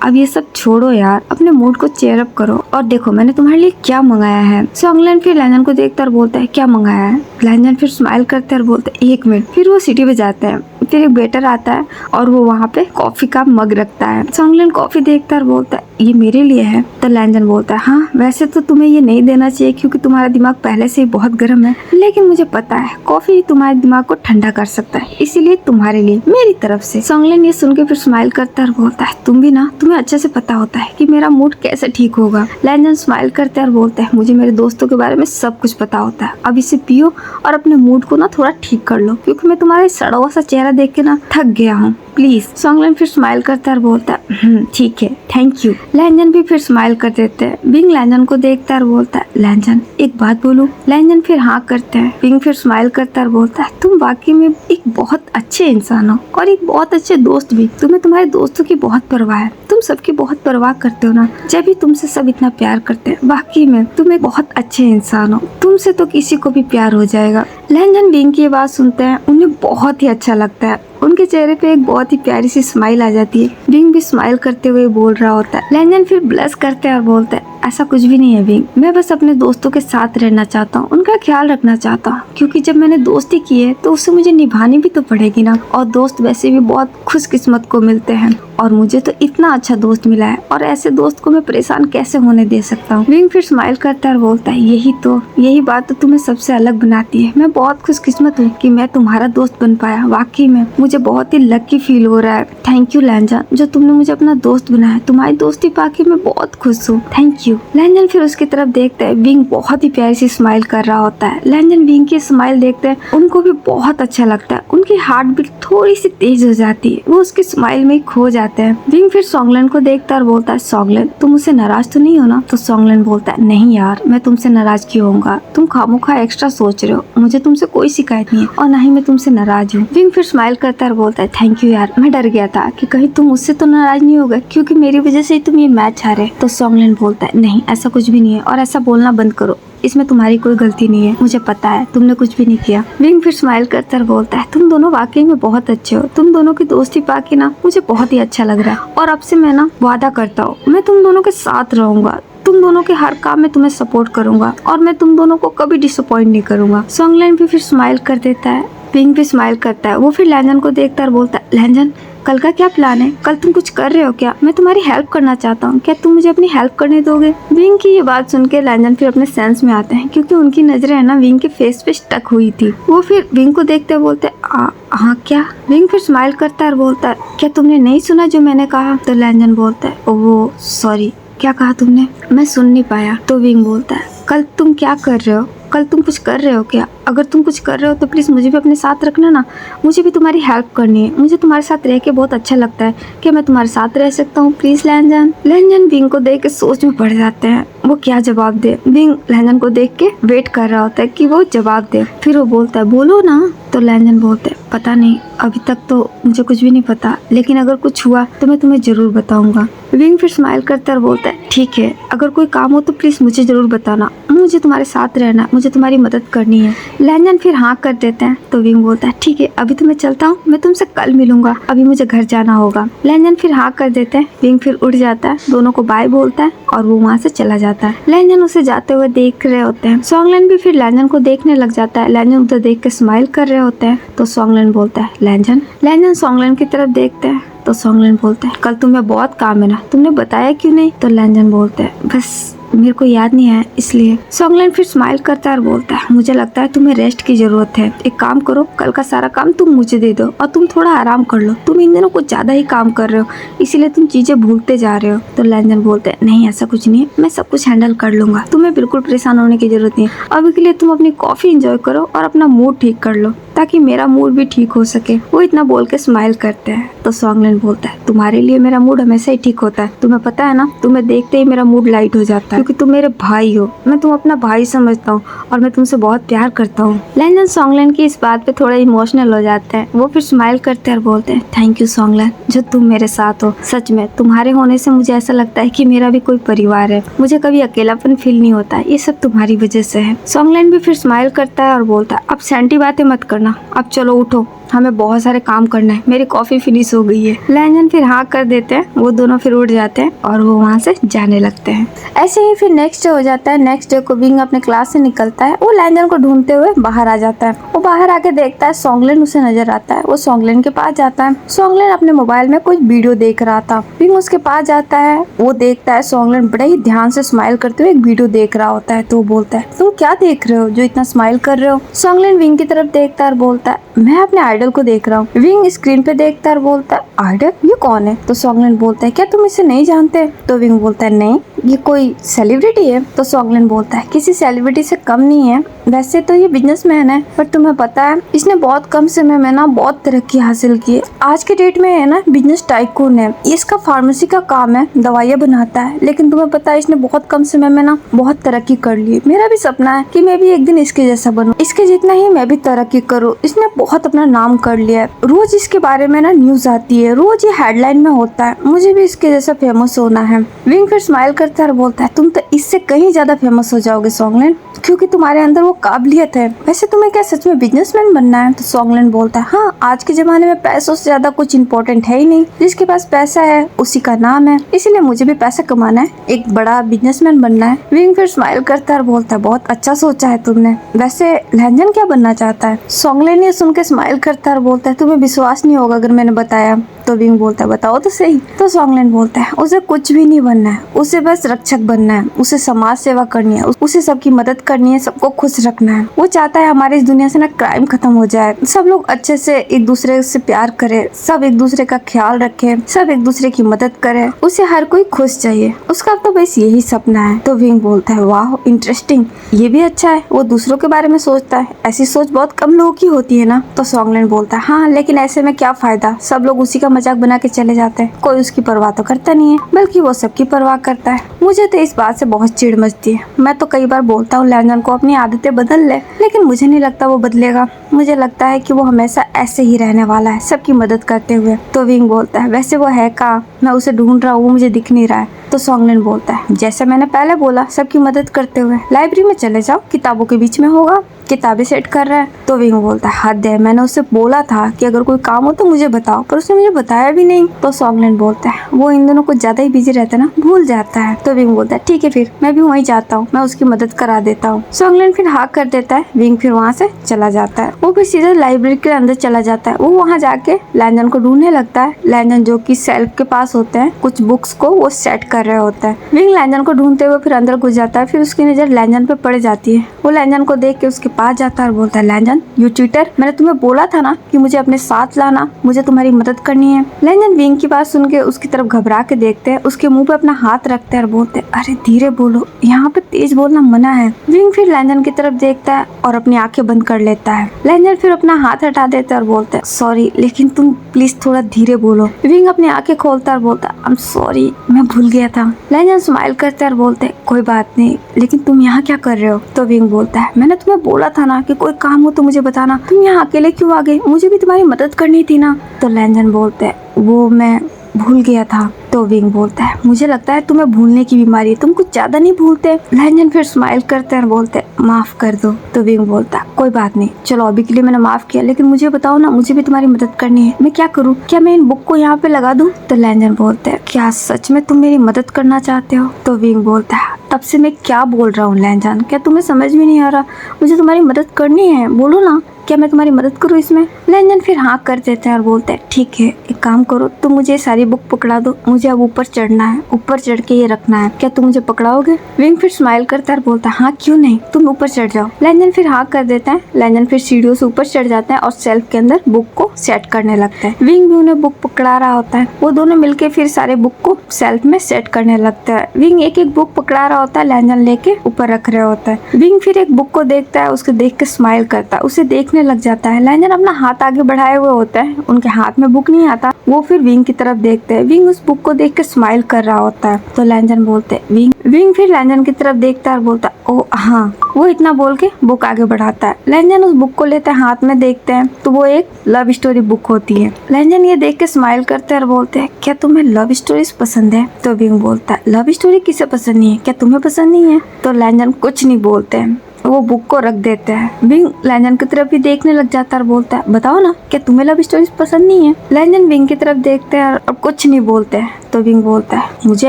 अब ये सब छोड़ो यार, अपने मूड को चेयर अप करो और देखो मैंने तुम्हारे लिए क्या मंगाया है। सॉन्गलैंड फिर लैंजन को देखता और बोलता है, क्या मंगाया है। लैंजन फिर स्माइल करता है और बोलता है, 1 मिनट। फिर वो सिटी पे जाते हैं। फिर एक वेटर आता है और वो वहाँ पे कॉफी का मग रखता है। सॉन्गलैंड कॉफी देखता है और बोलता है, ये मेरे लिए है। तो लैंजन बोलता है, हाँ वैसे तो तुम्हें ये नहीं देना चाहिए क्योंकि तुम्हारा दिमाग पहले से ही बहुत गर्म है, लेकिन मुझे पता है कॉफी तुम्हारे दिमाग को ठंडा कर सकता है, इसीलिए तुम्हारे लिए मेरी तरफ से। सॉन्गलैंड ये सुन के फिर स्माइल करता है और बोलता है, तुम भी ना, तुम्हें अच्छे से पता होता है कि मेरा मूड कैसे ठीक होगा। लैंजन स्माइल करता है और बोलता है, मुझे मेरे दोस्तों के बारे में सब कुछ पता होता है, अब इसे पियो और अपने मूड को ना थोड़ा ठीक कर लो, क्योंकि मैं तुम्हारा सड़ा हुआ सा चेहरा देख के ना थक गया हूँ, प्लीज। सॉन्गलैंड फिर स्माइल करता है और बोलता है, ठीक है, थैंक यू। लैंजन भी फिर स्माइल कर देते हैं। बिंग लैंजन को देखता है और बोलता है, लैंजन एक बात बोलूं। लैंजन फिर हाँ करते हैं। बिंग फिर स्माइल करता है और बोलता है, तुम वाकई में एक बहुत अच्छे इंसान हो और एक बहुत अच्छे दोस्त भी। तुम्हें तुम्हारे दोस्तों की बहुत परवाह है, तुम सबकी बहुत परवाह करते हो ना, जब भी तुमसे सब इतना प्यार करते हैं। वाकई में तुम एक बहुत अच्छे इंसान हो, तुमसे तो किसी को भी प्यार हो जाएगा। लैंजन बिंग की बात सुनते हैं, उन्हें बहुत ही अच्छा लगता है। उनके चेहरे पे एक बहुत ही प्यारी सी स्माइल आ जाती है। बिंग भी स्माइल करते हुए बोल रहा होता है। लैंजन फिर ब्लश करते हैं और बोलता है, ऐसा कुछ भी नहीं है बिंग, मैं बस अपने दोस्तों के साथ रहना चाहता हूँ, उनका ख्याल रखना चाहता हूँ, क्योंकि जब मैंने दोस्ती की है तो उसे मुझे निभानी भी तो पड़ेगी ना। और दोस्त वैसे भी बहुत खुशकिस्मत को मिलते हैं और मुझे तो इतना अच्छा दोस्त मिला है, और ऐसे दोस्त को मैं परेशान कैसे होने दे सकता हूँ। बिंग फिर स्माइल करता है और बोलता है, यही बात तो तुम्हें सबसे अलग बनाती है। मैं बहुत खुशकिस्मत हूँ कि मैं तुम्हारा दोस्त बन पाया। वाकई में मुझे बहुत ही लकी फील हो रहा है। थैंक यू लैंजन, जो तुमने मुझे अपना दोस्त बनाया। तुम्हारी दोस्ती पाके मैं बहुत खुश हूँ, थैंक यू। लैंजन फिर उसकी तरफ देखता है। बिंग बहुत ही प्यारी सी स्माइल कर रहा होता है। लैंजन बिंग की स्माइल देखते हैं, उनको भी बहुत अच्छा लगता है। उनकी हार्ट बीट थोड़ी सी तेज हो जाती है, वो उसकी स्माइल में खो जाते हैं। बिंग फिर सॉन्गलैंड को देखता है और बोलता है, सॉन्गलैंड तुम मुझसे नाराज तो नहीं हो ना। तो सॉन्गलैंड बोलता है, नहीं यार, मैं तुमसे नाराज क्यों होऊंगा, तुम खामोखा एक्स्ट्रा सोच रहे हो, मुझे तुमसे कोई शिकायत नहीं है और ना ही मैं तुमसे नाराज हूँ। बिंग फिर स्माइल करता है और बोलता है, थैंक यू यार, मैं डर गया था कि कहीं तुम मुझसे तो नाराज नहीं हो गए, क्योंकि मेरी वजह से ही तुम ये मैच हारे। तो सॉन्गलैंड बोलता है, नहीं ऐसा कुछ भी नहीं है, और ऐसा बोलना बंद करो, इसमें तुम्हारी कोई गलती नहीं है, मुझे पता है तुमने कुछ भी नहीं किया। बिंग फिर स्माइल करता बोलता है, तुम दोनों वाकई में बहुत अच्छे हो, तुम दोनों की दोस्ती पाके ना मुझे बहुत ही अच्छा लग रहा है, और अब से मैं ना वादा करता हूँ मैं तुम दोनों के साथ रहूंगा, तुम दोनों के हर काम में तुम्हें सपोर्ट करूंगा और मैं तुम दोनों को कभी डिसअपॉइंट नहीं करूंगा। सॉन्गलैंड भी फिर स्माइल कर देता है। बिंग भी स्माइल करता है। वो फिर लैंजन को देखता है और बोलता है, लैंजन कल का क्या प्लान है, कल तुम कुछ कर रहे हो क्या, मैं तुम्हारी हेल्प करना चाहता हूँ, क्या तुम मुझे अपनी हेल्प करने दोगे। विंग की ये बात सुन के लैंजन फिर अपने सेंस में आते हैं, क्योंकि उनकी नजरें है ना विंग के फेस पे स्टक हुई थी। वो फिर विंग को देखते बोलते हाँ क्या। विंग फिर स्माइल करता है और बोलता है, क्या तुमने नहीं सुना जो मैंने कहा। तो लैंजन बोलता है, वो सॉरी, क्या कहा तुमने, मैं सुन नहीं पाया। तो विंग बोलता है, कल तुम क्या कर रहे हो, कल तुम कुछ कर रहे हो क्या, अगर तुम कुछ कर रहे हो तो प्लीज़ मुझे भी अपने साथ रखना ना, मुझे भी तुम्हारी हेल्प करनी है, मुझे तुम्हारे साथ रह के बहुत अच्छा लगता है, क्या मैं तुम्हारे साथ रह सकता हूँ प्लीज़ लैंजन। लैंजन विंग को देख के सोच में पड़ जाते हैं वो क्या जवाब दे। विंग लैंजन को देख के वेट कर रहा होता है कि वो जवाब दे। फिर वो बोलता है, बोलो ना। तो लैंजन बोलते हैं, पता नहीं, अभी तक तो मुझे कुछ भी नहीं पता, लेकिन अगर कुछ हुआ तो मैं तुम्हें जरूर बताऊंगा। विंग फिर स्माइल करता है और बोलता है, ठीक है, अगर कोई काम हो तो प्लीज मुझे जरूर बताना, मुझे तुम्हारे साथ रहना, मुझे तुम्हारी मदद करनी है। लैंजन फिर हाँ कर देते हैं। तो विंग बोलता है, ठीक है, अभी तो मैं चलता हूँ, मैं तुमसे कल मिलूंगा, अभी मुझे घर जाना होगा। लैंजन फिर हाँ कर देते हैं। विंग फिर उड़ जाता है, दोनों को बाय बोलता है और वो वहाँ से चला जाता है। लैंजन उसे जाते हुए देख रहे होते हैं। सॉन्गलैंड भी फिर लैंजन को देखने लग जाता है। लैंजन उधर देख के स्माइल कर रहे होते हैं। तो सॉन्गलैंड बोलता है, लैंजन। लैंजन सॉन्गलैंड की तरफ देखते हैं। तो सॉन्गलैंड बोलता है, कल तुम्हें बहुत काम है ना, तुमने बताया क्यों नहीं। तो लैंजन बोलता है, बस मेरे को याद नहीं है इसलिए। सॉन्गलैंड फिर स्माइल करता है और बोलता है, मुझे लगता है तुम्हें रेस्ट की जरूरत है, एक काम करो, कल का सारा काम तुम मुझे दे दो और तुम थोड़ा आराम कर लो, तुम इन दिनों कुछ ज्यादा ही काम कर रहे हो, इसीलिए तुम चीजें भूलते जा रहे हो। तो लैंजन बोलते हैं, नहीं ऐसा कुछ नहीं है, मैं सब कुछ हैंडल कर लूंगा, तुम्हें बिल्कुल परेशान होने की जरूरत नहीं है, अभी के लिए तुम अपनी कॉफी एंजॉय करो और अपना मूड ठीक कर लो। ताकि मेरा मूड भी ठीक हो सके। वो इतना बोल के स्माइल करते हैं तो सॉन्गलैंड बोलता है, तुम्हारे लिए मेरा मूड हमेशा ही ठीक होता है, तुम्हें पता है ना, तुम्हें देखते ही मेरा मूड लाइट हो जाता है क्योंकि तुम मेरे भाई हो, मैं तुम अपना भाई समझता हूँ और मैं तुमसे बहुत प्यार करता हूँ। लैंजन सॉन्गलैंड की इस बात पे थोड़ा इमोशनल हो जाते हैं। वो फिर स्माइल करते हैं और बोलते हैं, थैंक यू सॉन्गलैंड, जो तुम मेरे साथ हो। सच में तुम्हारे होने से मुझे ऐसा लगता है कि मेरा भी कोई परिवार है, मुझे कभी अकेलापन फील नहीं होता, ये सब तुम्हारी वजह से है। सॉन्गलैंड भी फिर स्माइल करता है और बोलता है, अब सैंटी बातें मत करना, अब चलो उठो, हमें बहुत सारे काम करना है, मेरी कॉफी फिनिश हो गई है। लैंजन फिर हाँ कर देते हैं, वो दोनों फिर उठ जाते हैं और वो वहाँ से जाने लगते हैं। ऐसे ही फिर नेक्स्ट डे हो जाता है। नेक्स्ट डे को विंग अपने क्लास से निकलता है, वो लैंजन को ढूंढते हुए बाहर आ जाता है। वो बाहर आके देखता है सॉन्गलैंड उसे नजर आता है। वो सॉन्गलैंड के पास जाता है। सॉन्गलैंड अपने मोबाइल में कुछ वीडियो देख रहा था। विंग उसके पास जाता है, वो देखता है सॉन्गलैंड बड़े ही ध्यान से स्माइल करते हुए एक वीडियो देख रहा होता है। तो वो बोलता है, तुम क्या देख रहे हो जो इतना स्माइल कर रहे हो? सॉन्गलैंड विंग की तरफ देखता है और बोलता है, मैं अपने आइडल को देख रहा हूँ। विंग स्क्रीन पे देखता है और बोलता है, आइडल? ये कौन है? तो सॉन्गलैंड बोलता है, क्या तुम इसे नहीं जानते? तो विंग बोलता है, नहीं, ये कोई सेलिब्रिटी है। तो सॉन्गलैंड बोलता है, किसी सेलिब्रिटी से कम नहीं है, वैसे तो ये बिजनेसमैन है, पर तुम्हें पता है इसने बहुत कम समय में ना बहुत तरक्की हासिल की है। आज के डेट में है ना बिजनेस टाइकून है, इसका फार्मेसी का काम है, दवाइयाँ बनाता है, लेकिन तुम्हें पता है इसने बहुत कम समय में ना बहुत तरक्की कर ली। मेरा भी सपना है कि मैं भी एक दिन इसके जैसा बनूं, इसके जितना ही मैं भी तरक्की करूं। इसने बहुत अपना नाम कर लिया है, रोज इसके बारे में ना न्यूज आती है, रोज ये हेडलाइन में होता है, मुझे भी इसके जैसा फेमस होना है। विंग फिर स्माइल करता है और बोलता है, तुम तो इससे कहीं ज्यादा फेमस हो जाओगे सॉन्गलैंड, क्योंकि तुम्हारे अंदर वो काबिलियत है। वैसे तुम्हें क्या सच में बिजनेसमैन बनना है? तो सॉन्गलैंड बोलता है, हाँ, आज के जमाने में पैसों से ज्यादा कुछ इम्पोर्टेंट है ही नहीं, जिसके पास पैसा है उसी का नाम है, इसीलिए मुझे भी पैसा कमाना है, एक बड़ा बिजनेसमैन बनना है। विंग फिर स्माइल करता है और बोलता है, बहुत अच्छा सोचा है तुमने। वैसे लैंजन क्या बनना चाहता है? सॉन्गलैंड ये सुन के स्माइल करता है और बोलता है, तुम्हें विश्वास नहीं होगा अगर मैंने बताया। तो विंग बोलता है, बताओ तो सही। तो सॉन्गलैंड बोलता है, उसे कुछ भी नहीं बनना है, उसे बस रक्षक बनना है, उसे समाज सेवा करनी है, उसे सबकी मदद करनी है, सबको खुश रखना है। वो चाहता है हमारी इस दुनिया से ना क्राइम खत्म हो जाए, सब लोग अच्छे से एक दूसरे से प्यार करे, सब एक दूसरे का ख्याल रखे, सब एक दूसरे की मदद करे, उसे हर कोई खुश चाहिए, उसका तो बस यही सपना है। तो विंग बोलता है, वाह इंटरेस्टिंग, ये भी अच्छा है, वो दूसरों के बारे में सोचता है, ऐसी सोच बहुत कम लोगों की होती है ना। तो सॉन्गलैंड बोलता है, हाँ, लेकिन ऐसे में क्या फायदा, सब लोग उसी का मजाक बना के चले जाते हैं, कोई उसकी परवाह तो करता नहीं है, बल्कि वो सबकी परवाह करता है। मुझे तो इस बात से बहुत चिढ़ मचती है। मैं तो कई बार बोलता हूँ लैंजन को अपनी आदतें बदल ले, लेकिन मुझे नहीं लगता वो बदलेगा। मुझे लगता है कि वो हमेशा ऐसे ही रहने वाला है, सबकी मदद करते हुए। तो विंग बोलता है, वैसे वो है कहाँ? मैं उसे ढूंढ रहा हूँ, वो मुझे दिख नहीं रहा है। तो सॉन्गलैंड बोलता है, जैसे मैंने पहले बोला, सबकी मदद करते हुए। लाइब्रेरी में चले जाओ, किताबों के बीच में होगा, किताबें सेट कर रहा है। तो विंग बोलता है, हद है, मैंने उससे बोला था कि अगर कोई काम हो तो मुझे बताओ, पर उसने मुझे बताया भी नहीं। तो सॉन्गलैंड बोलता है, वो इन दोनों को ज्यादा ही बिजी रहता है ना, भूल जाता है। तो विंग बोलता है, ठीक है, फिर मैं भी वहीं जाता हूँ, मैं उसकी मदद करा देता हूँ। सॉन्गलैंड फिर हाँ कर देता है। विंग फिर वहाँ से चला जाता है। वो फिर सीधा लाइब्रेरी के अंदर चला जाता है। वो वहाँ जाके लैंजन को ढूंढने लगता है। लैंजन जो कि सेल्फ के पास होते हैं, कुछ बुक्स को वो सेट कर रहे होता है। विंग लैंजन को ढूंढते हुए फिर अंदर घुस जाता है। फिर उसकी नजर लैंजन पे पड़ जाती है। वो लैंजन को देख के उसके पास जाता है और बोलता है, लैंजन, यू चीटर, मैंने तुम्हें बोला था ना कि मुझे अपने साथ लाना, मुझे तुम्हारी मदद करनी है। लैंजन विंग की बात सुन के उसकी तरफ घबरा के देखते हैं, उसके मुंह पे अपना हाथ रखते हैं और बोलते हैं, अरे धीरे बोलो, यहाँ पे तेज बोलना मना है। विंग फिर लैंजन की तरफ देखता है और अपनी आंखें बंद कर लेता है। लैंजन फिर अपना हाथ हटा देता है और बोलता है, सॉरी, लेकिन तुम प्लीज थोड़ा धीरे बोलो। विंग अपनी आंखें खोलता है और बोलता है, आई एम सॉरी, मैं भूल गया था। लैंजन स्माइल करता है और बोलते हैं, कोई बात नहीं, लेकिन तुम यहाँ क्या कर रहे हो? तो विंग बोलता है, मैंने तुम्हें बोला था ना कि कोई काम हो तो मुझे बताना, तुम यहाँ अकेले क्यों आ गए? मुझे भी तुम्हारी मदद करनी थी ना। तो लैंजन बोलते हैं, वो मैं भूल गया था। तो विंग बोलता है, मुझे लगता है तुम्हें भूलने की बीमारी है, तुम कुछ ज्यादा नहीं भूलते। लैंजन फिर स्माइल करते हैं और बोलते हैं, माफ कर दो। तो विंग बोलता है, कोई बात नहीं, चलो अभी के लिए मैंने माफ किया, लेकिन मुझे बताओ ना, मुझे भी तुम्हारी मदद करनी है, मैं क्या करूँ? क्या मैं इन बुक को यहाँ पे लगा दूँ? तो लैंजन बोलते हैं, क्या सच में तुम मेरी मदद करना चाहते हो? तो विंग बोलता है, तब से मैं क्या बोल रहा हूँ लैंजन, क्या तुम्हें समझ में नहीं आ रहा? मुझे तुम्हारी मदद करनी है, बोलो ना, क्या मैं तुम्हारी मदद करूँ इसमें? लैंजन फिर हाँ कर देते हैं और बोलते हैं, ठीक है, एक काम करो, तुम मुझे सारी बुक पकड़ा दो, मुझे अब ऊपर चढ़ना है, ऊपर चढ़ के ये रखना है, क्या तुम मुझे पकड़ाओगे? विंग फिर स्माइल करता है और बोलता है, हाँ क्यों नहीं, तुम ऊपर चढ़ जाओ। लैंजन फिर हाँ कर देते हैं। लैंजन फिर सीढ़ियों से ऊपर चढ़ जाते हैं और सेल्फ के अंदर बुक को सेट करने लगता है। विंग भी उन्हें बुक पकड़ा रहा होता है। वो दोनों मिलके फिर सारे बुक को सेल्फ में सेट करने लगते हैं। विंग एक एक बुक पकड़ा रहा होता है, लैंजन लेके ऊपर रख रहे होता है। विंग फिर एक बुक को देखता है, उसको देख के स्माइल करता है, उसे देखने देखने लग जाता है। लैंजन अपना हाथ आगे बढ़ाए हुए होता है, उनके हाथ में बुक नहीं आता। वो फिर विंग की तरफ देखते हैं। विंग उस बुक को देख के स्माइल कर रहा होता है। तो लैंजन बोलते हैं विंग फिर लैंजन की तरफ देखता है और बोलता है ओ हाँ। वो इतना बोल के बुक आगे बढ़ाता है। लैंजन उस बुक को लेते हैं, हाथ में देखते हैं तो वो एक लव स्टोरी बुक होती है। लैंजन ये देख के स्माइल करते हैं और बोलते हैं क्या तुम्हें लव स्टोरीज पसंद है? तो विंग बोलता है लव स्टोरी किसे पसंद नहीं है, क्या तुम्हें पसंद नहीं है? तो लैंजन कुछ नहीं बोलते हैं, वो बुक को रख देते हैं। विंग लैंजन की तरफ भी देखने लग जाता है और बोलता है बताओ ना, क्या तुम्हें लव स्टोरीज पसंद नहीं है? लैंजन विंग की तरफ देखते हैं और कुछ नहीं बोलते हैं। तो विंग बोलता है मुझे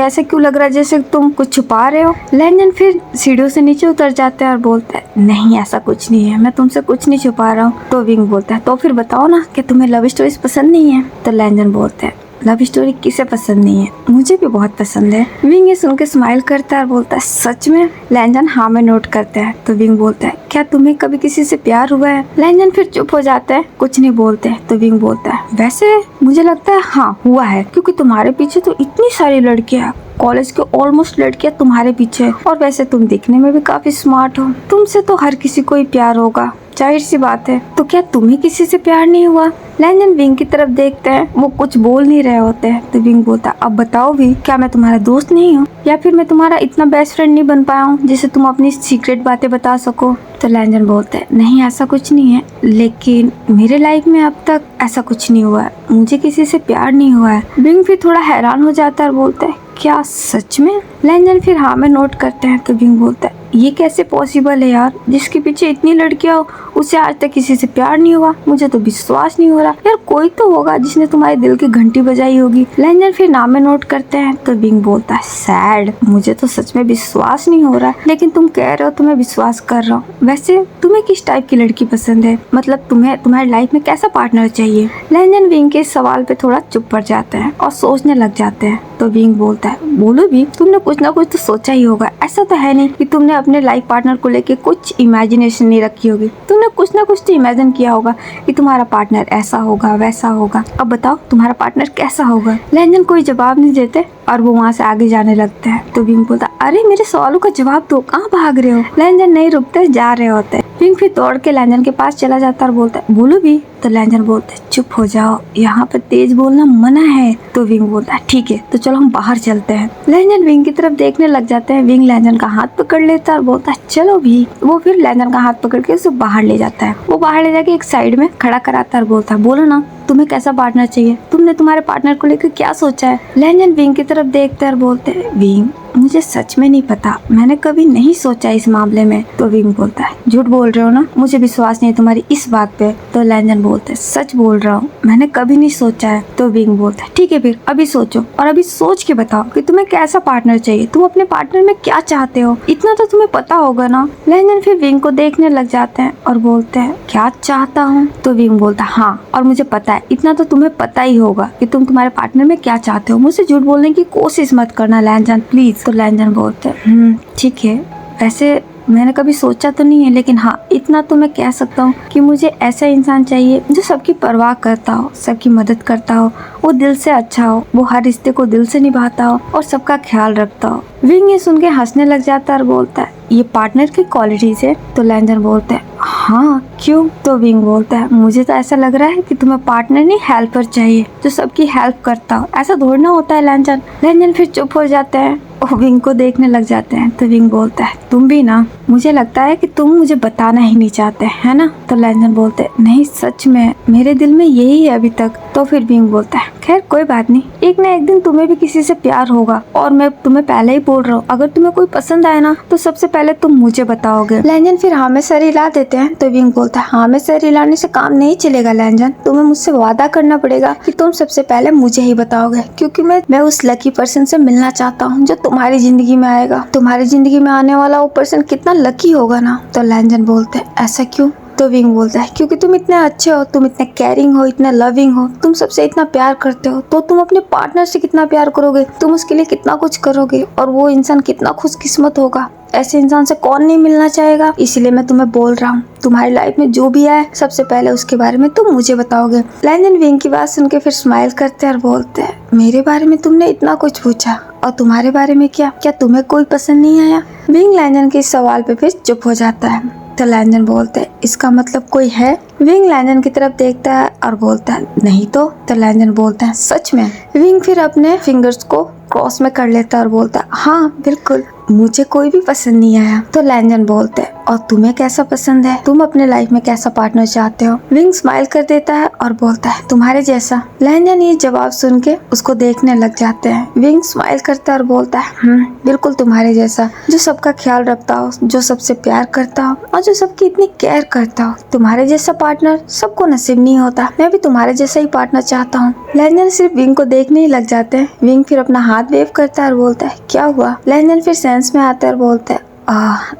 ऐसा क्यों लग रहा है जैसे तुम कुछ छुपा रहे हो? लैंजन फिर सीढ़ियों से नीचे उतर जाते हैं और बोलता है नहीं ऐसा कुछ नहीं है, मैं तुमसे कुछ नहीं छुपा रहा हूँ। तो विंग बोलता है तो फिर बताओ ना, क्या तुम्हें लव स्टोरीज पसंद नहीं है? तो लैंजन बोलता है लव स्टोरी किसे पसंद नहीं है, मुझे भी बहुत पसंद है। विंग ये सुन के स्माइल करता है और बोलता है सच में? लैंजन हाँ में नोट करता है। तो विंग बोलता है क्या तुम्हें कभी किसी से प्यार हुआ है? लैंजन फिर चुप हो जाता है, कुछ नहीं बोलते। तो विंग बोलता है वैसे मुझे लगता है हाँ हुआ है, क्योंकि तुम्हारे पीछे तो इतनी सारी लड़कियां, कॉलेज के ऑलमोस्ट लड़कियां तुम्हारे पीछे, और वैसे तुम दिखने में भी काफी स्मार्ट हो, तुमसे तो हर किसी को ही प्यार होगा, जाहिर सी बात है। तो क्या तुम्हें किसी से प्यार नहीं हुआ? लैंजन विंग की तरफ देखते हैं, वो कुछ बोल नहीं रहे होते हैं। तो विंग बोलता है अब बताओ भी, क्या मैं तुम्हारा दोस्त नहीं हूँ, या फिर मैं तुम्हारा इतना बेस्ट फ्रेंड नहीं बन पाया हूँ जिसे तुम अपनी सीक्रेट बातें बता सको? तो लैंजन बोलते हैं नहीं ऐसा कुछ नहीं है, लेकिन मेरे लाइफ में अब तक ऐसा कुछ नहीं हुआ है, मुझे किसी से प्यार नहीं हुआ है। विंग फिर थोड़ा हैरान हो जाता है और बोलता है क्या सच में? लैंजन फिर हाँ में नोट करते हैं। तो विंग बोलता है ये कैसे पॉसिबल है यार, जिसके पीछे इतनी लड़कियां हो उसे आज तक किसी से प्यार नहीं हुआ, मुझे तो विश्वास नहीं हो रहा यार, कोई तो होगा जिसने तुम्हारे दिल की घंटी बजाई होगी। लैंजन फिर नाम में नोट करते हैं। तो विंग बोलता है सैड, मुझे तो सच में विश्वास नहीं हो रहा, लेकिन तुम कह रहे हो तो मैं विश्वास कर रहा हूँ। वैसे तुम्हें किस टाइप की लड़की पसंद है, मतलब तुम्हें तुम्हारी लाइफ में कैसा पार्टनर चाहिए? लैंजन विंग के इस सवाल पे थोड़ा चुप पड़ जाते हैं और सोचने लग जाते हैं। तो विंग बोलता है बोलो भी, तुमने कुछ ना कुछ तो सोचा ही होगा, ऐसा तो है नहीं कि तुमने अपने लाइफ पार्टनर को लेके कुछ इमेजिनेशन नहीं रखी होगी, तुमने कुछ ना कुछ तो इमेजिन किया होगा कि तुम्हारा पार्टनर ऐसा होगा वैसा होगा। अब बताओ तुम्हारा पार्टनर कैसा होगा? लैंजन कोई जवाब नहीं देते और वो वहाँ से आगे जाने लगते हैं। तो विंग बोलता अरे मेरे सवालों का जवाब दो, कहाँ भाग रहे हो? लैंजन नहीं रुकते, जा रहे होते। विंग फिर दौड़ के लैंजन के पास चला जाता है और बोलता है बोलो भी। तो लैंजन बोलता है चुप हो जाओ, यहाँ पर तेज बोलना मना है। तो विंग बोलता है ठीक है, तो चलो हम बाहर चलते हैं। लैंजन विंग की तरफ देखने लग जाते हैं। विंग लैंजन का हाथ पकड़ लेता है और बोलता है चलो भी। वो फिर लैंजन का हाथ पकड़ के उसे बाहर ले जाता है। वो बाहर ले जाके एक साइड में खड़ा कराता है और बोलता है बोलो ना, तुम्हें कैसा पार्टनर चाहिए, तुमने तुम्हारे पार्टनर को लेकर क्या सोचा है? लैंजन विंग की तरफ देखते हैं और बोलते हैं विंग मुझे सच में नहीं पता, मैंने कभी नहीं सोचा इस मामले में। तो विंग बोलता है झूठ बोल रहे हो ना, मुझे विश्वास नहीं है तुम्हारी इस बात पे। तो लैंजन बोलते हैं सच बोल रहा हूँ, मैंने कभी नहीं सोचा है। तो विंग बोलता है ठीक है फिर अभी सोचो, और अभी सोच के बताओ कि तुम्हें कैसा पार्टनर चाहिए, तुम अपने पार्टनर में क्या चाहते हो, इतना तो तुम्हें पता होगा ना। लैंजन फिर विंग को देखने लग जाते हैं और बोलते हैं क्या चाहता हूँ? तो विंग बोलता है हाँ, और मुझे पता है, इतना तो तुम्हें पता ही होगा कि तुम तुम्हारे पार्टनर में क्या चाहते हो, मुझसे झूठ बोलने की कोशिश मत करना लैंजन प्लीज। तो लैंजन बोलते ठीक है, वैसे मैंने कभी सोचा तो नहीं है, लेकिन हाँ इतना तो मैं कह सकता हूँ कि मुझे ऐसा इंसान चाहिए जो सबकी परवाह करता हो, सबकी मदद करता हो, वो दिल से अच्छा हो, वो हर रिश्ते को दिल से निभाता हो और सबका ख्याल रखता हो। विंग ये सुन के हंसने लग जाता है और बोलता है ये पार्टनर की क्वालिटीज है? तो लैंजन बोलता है हाँ क्यों? तो विंग बोलता है मुझे तो ऐसा लग रहा है कि तुम्हें पार्टनर नहीं हेल्पर चाहिए, जो सबकी हेल्प करता हो, ऐसा थोड़ा होता है लैंजन। लैंजन फिर चुप हो जाते हैं और विंग को देखने लग जाते हैं। तो विंग बोलता है तुम भी ना, मुझे लगता है कि तुम मुझे बताना ही नहीं चाहते है ना? तो लैंजन बोलते हैं नहीं सच में, मेरे दिल में यही है अभी तक। तो फिर विंग बोलता है खैर कोई बात नहीं, एक ना एक दिन तुम्हें भी किसी से प्यार होगा, और मैं तुम्हें पहले ही बोल रहा हूँ, अगर तुम्हें कोई पसंद आए ना तो सबसे पहले तुम मुझे बताओगे। लैंजन फिर हाँ में सर हिला देते हैं। तो विंग बोलता है हाँ में सर हिलाने से काम नहीं चलेगा लैंजन, तुम्हें मुझसे वादा करना पड़ेगा कि तुम सबसे पहले मुझे ही बताओगे, क्योंकि मैं उस लकी पर्सन से मिलना चाहता हूँ जो तुम्हारी जिंदगी में आएगा। तुम्हारी जिंदगी में आने वाला वो पर्सन कितना लकी होगा ना। तो लैंजन बोलते हैं ऐसा क्यों? तो विंग बोलता है क्योंकि तुम इतने अच्छे हो, तुम इतने केयरिंग हो, इतने लविंग हो, तुम सबसे इतना प्यार करते हो, तो तुम अपने पार्टनर से कितना प्यार करोगे, तुम उसके लिए कितना कुछ करोगे, और वो इंसान कितना खुशकिस्मत होगा। ऐसे इंसान से कौन नहीं मिलना चाहेगा। इसीलिए मैं तुम्हें बोल रहा हूँ, तुम्हारी लाइफ में जो भी आए सबसे पहले उसके बारे में तुम मुझे बताओगे। लैंजन विंग की बात सुन के फिर स्माइल करते हैं और बोलते हैं मेरे बारे में तुमने इतना कुछ पूछा, और तुम्हारे बारे में क्या तुम्हें कोई पसंद नहीं आया? विंग लैंजन के इस सवाल पे फिर चुप हो जाता है। तो लैंजन बोलते है इसका मतलब कोई है। विंग लैंजन की तरफ देखता है और बोलता है नहीं तो लैंजन बोलता है सच में। विंग फिर अपने फिंगर्स को क्रॉस में कर लेता है और बोलता है हाँ बिल्कुल, मुझे कोई भी पसंद नहीं आया। तो लैंजन बोलते हैं और तुम्हें कैसा पसंद है, तुम अपने लाइफ में कैसा पार्टनर चाहते हो। विंग स्माइल कर देता है और बोलता है तुम्हारे जैसा। लैंजन ये जवाब सुन के उसको देखने लग जाते हैं। विंग स्माइल करता है और बोलता है बिल्कुल तुम्हारे जैसा, जो सबका ख्याल रखता हो, जो सबसे प्यार करता हो और जो सबकी इतनी केयर करता हो। तुम्हारे जैसा पार्टनर सबको नसीब नहीं होता, मैं भी तुम्हारे जैसा ही पार्टनर चाहता हूँ। लैंजन सिर्फ विंग को देखने ही लग जाते हैं। विंग फिर अपना हाथ वेव करता है और बोलता है क्या हुआ। लैंजन फिर सेंस में आता है और बोलता है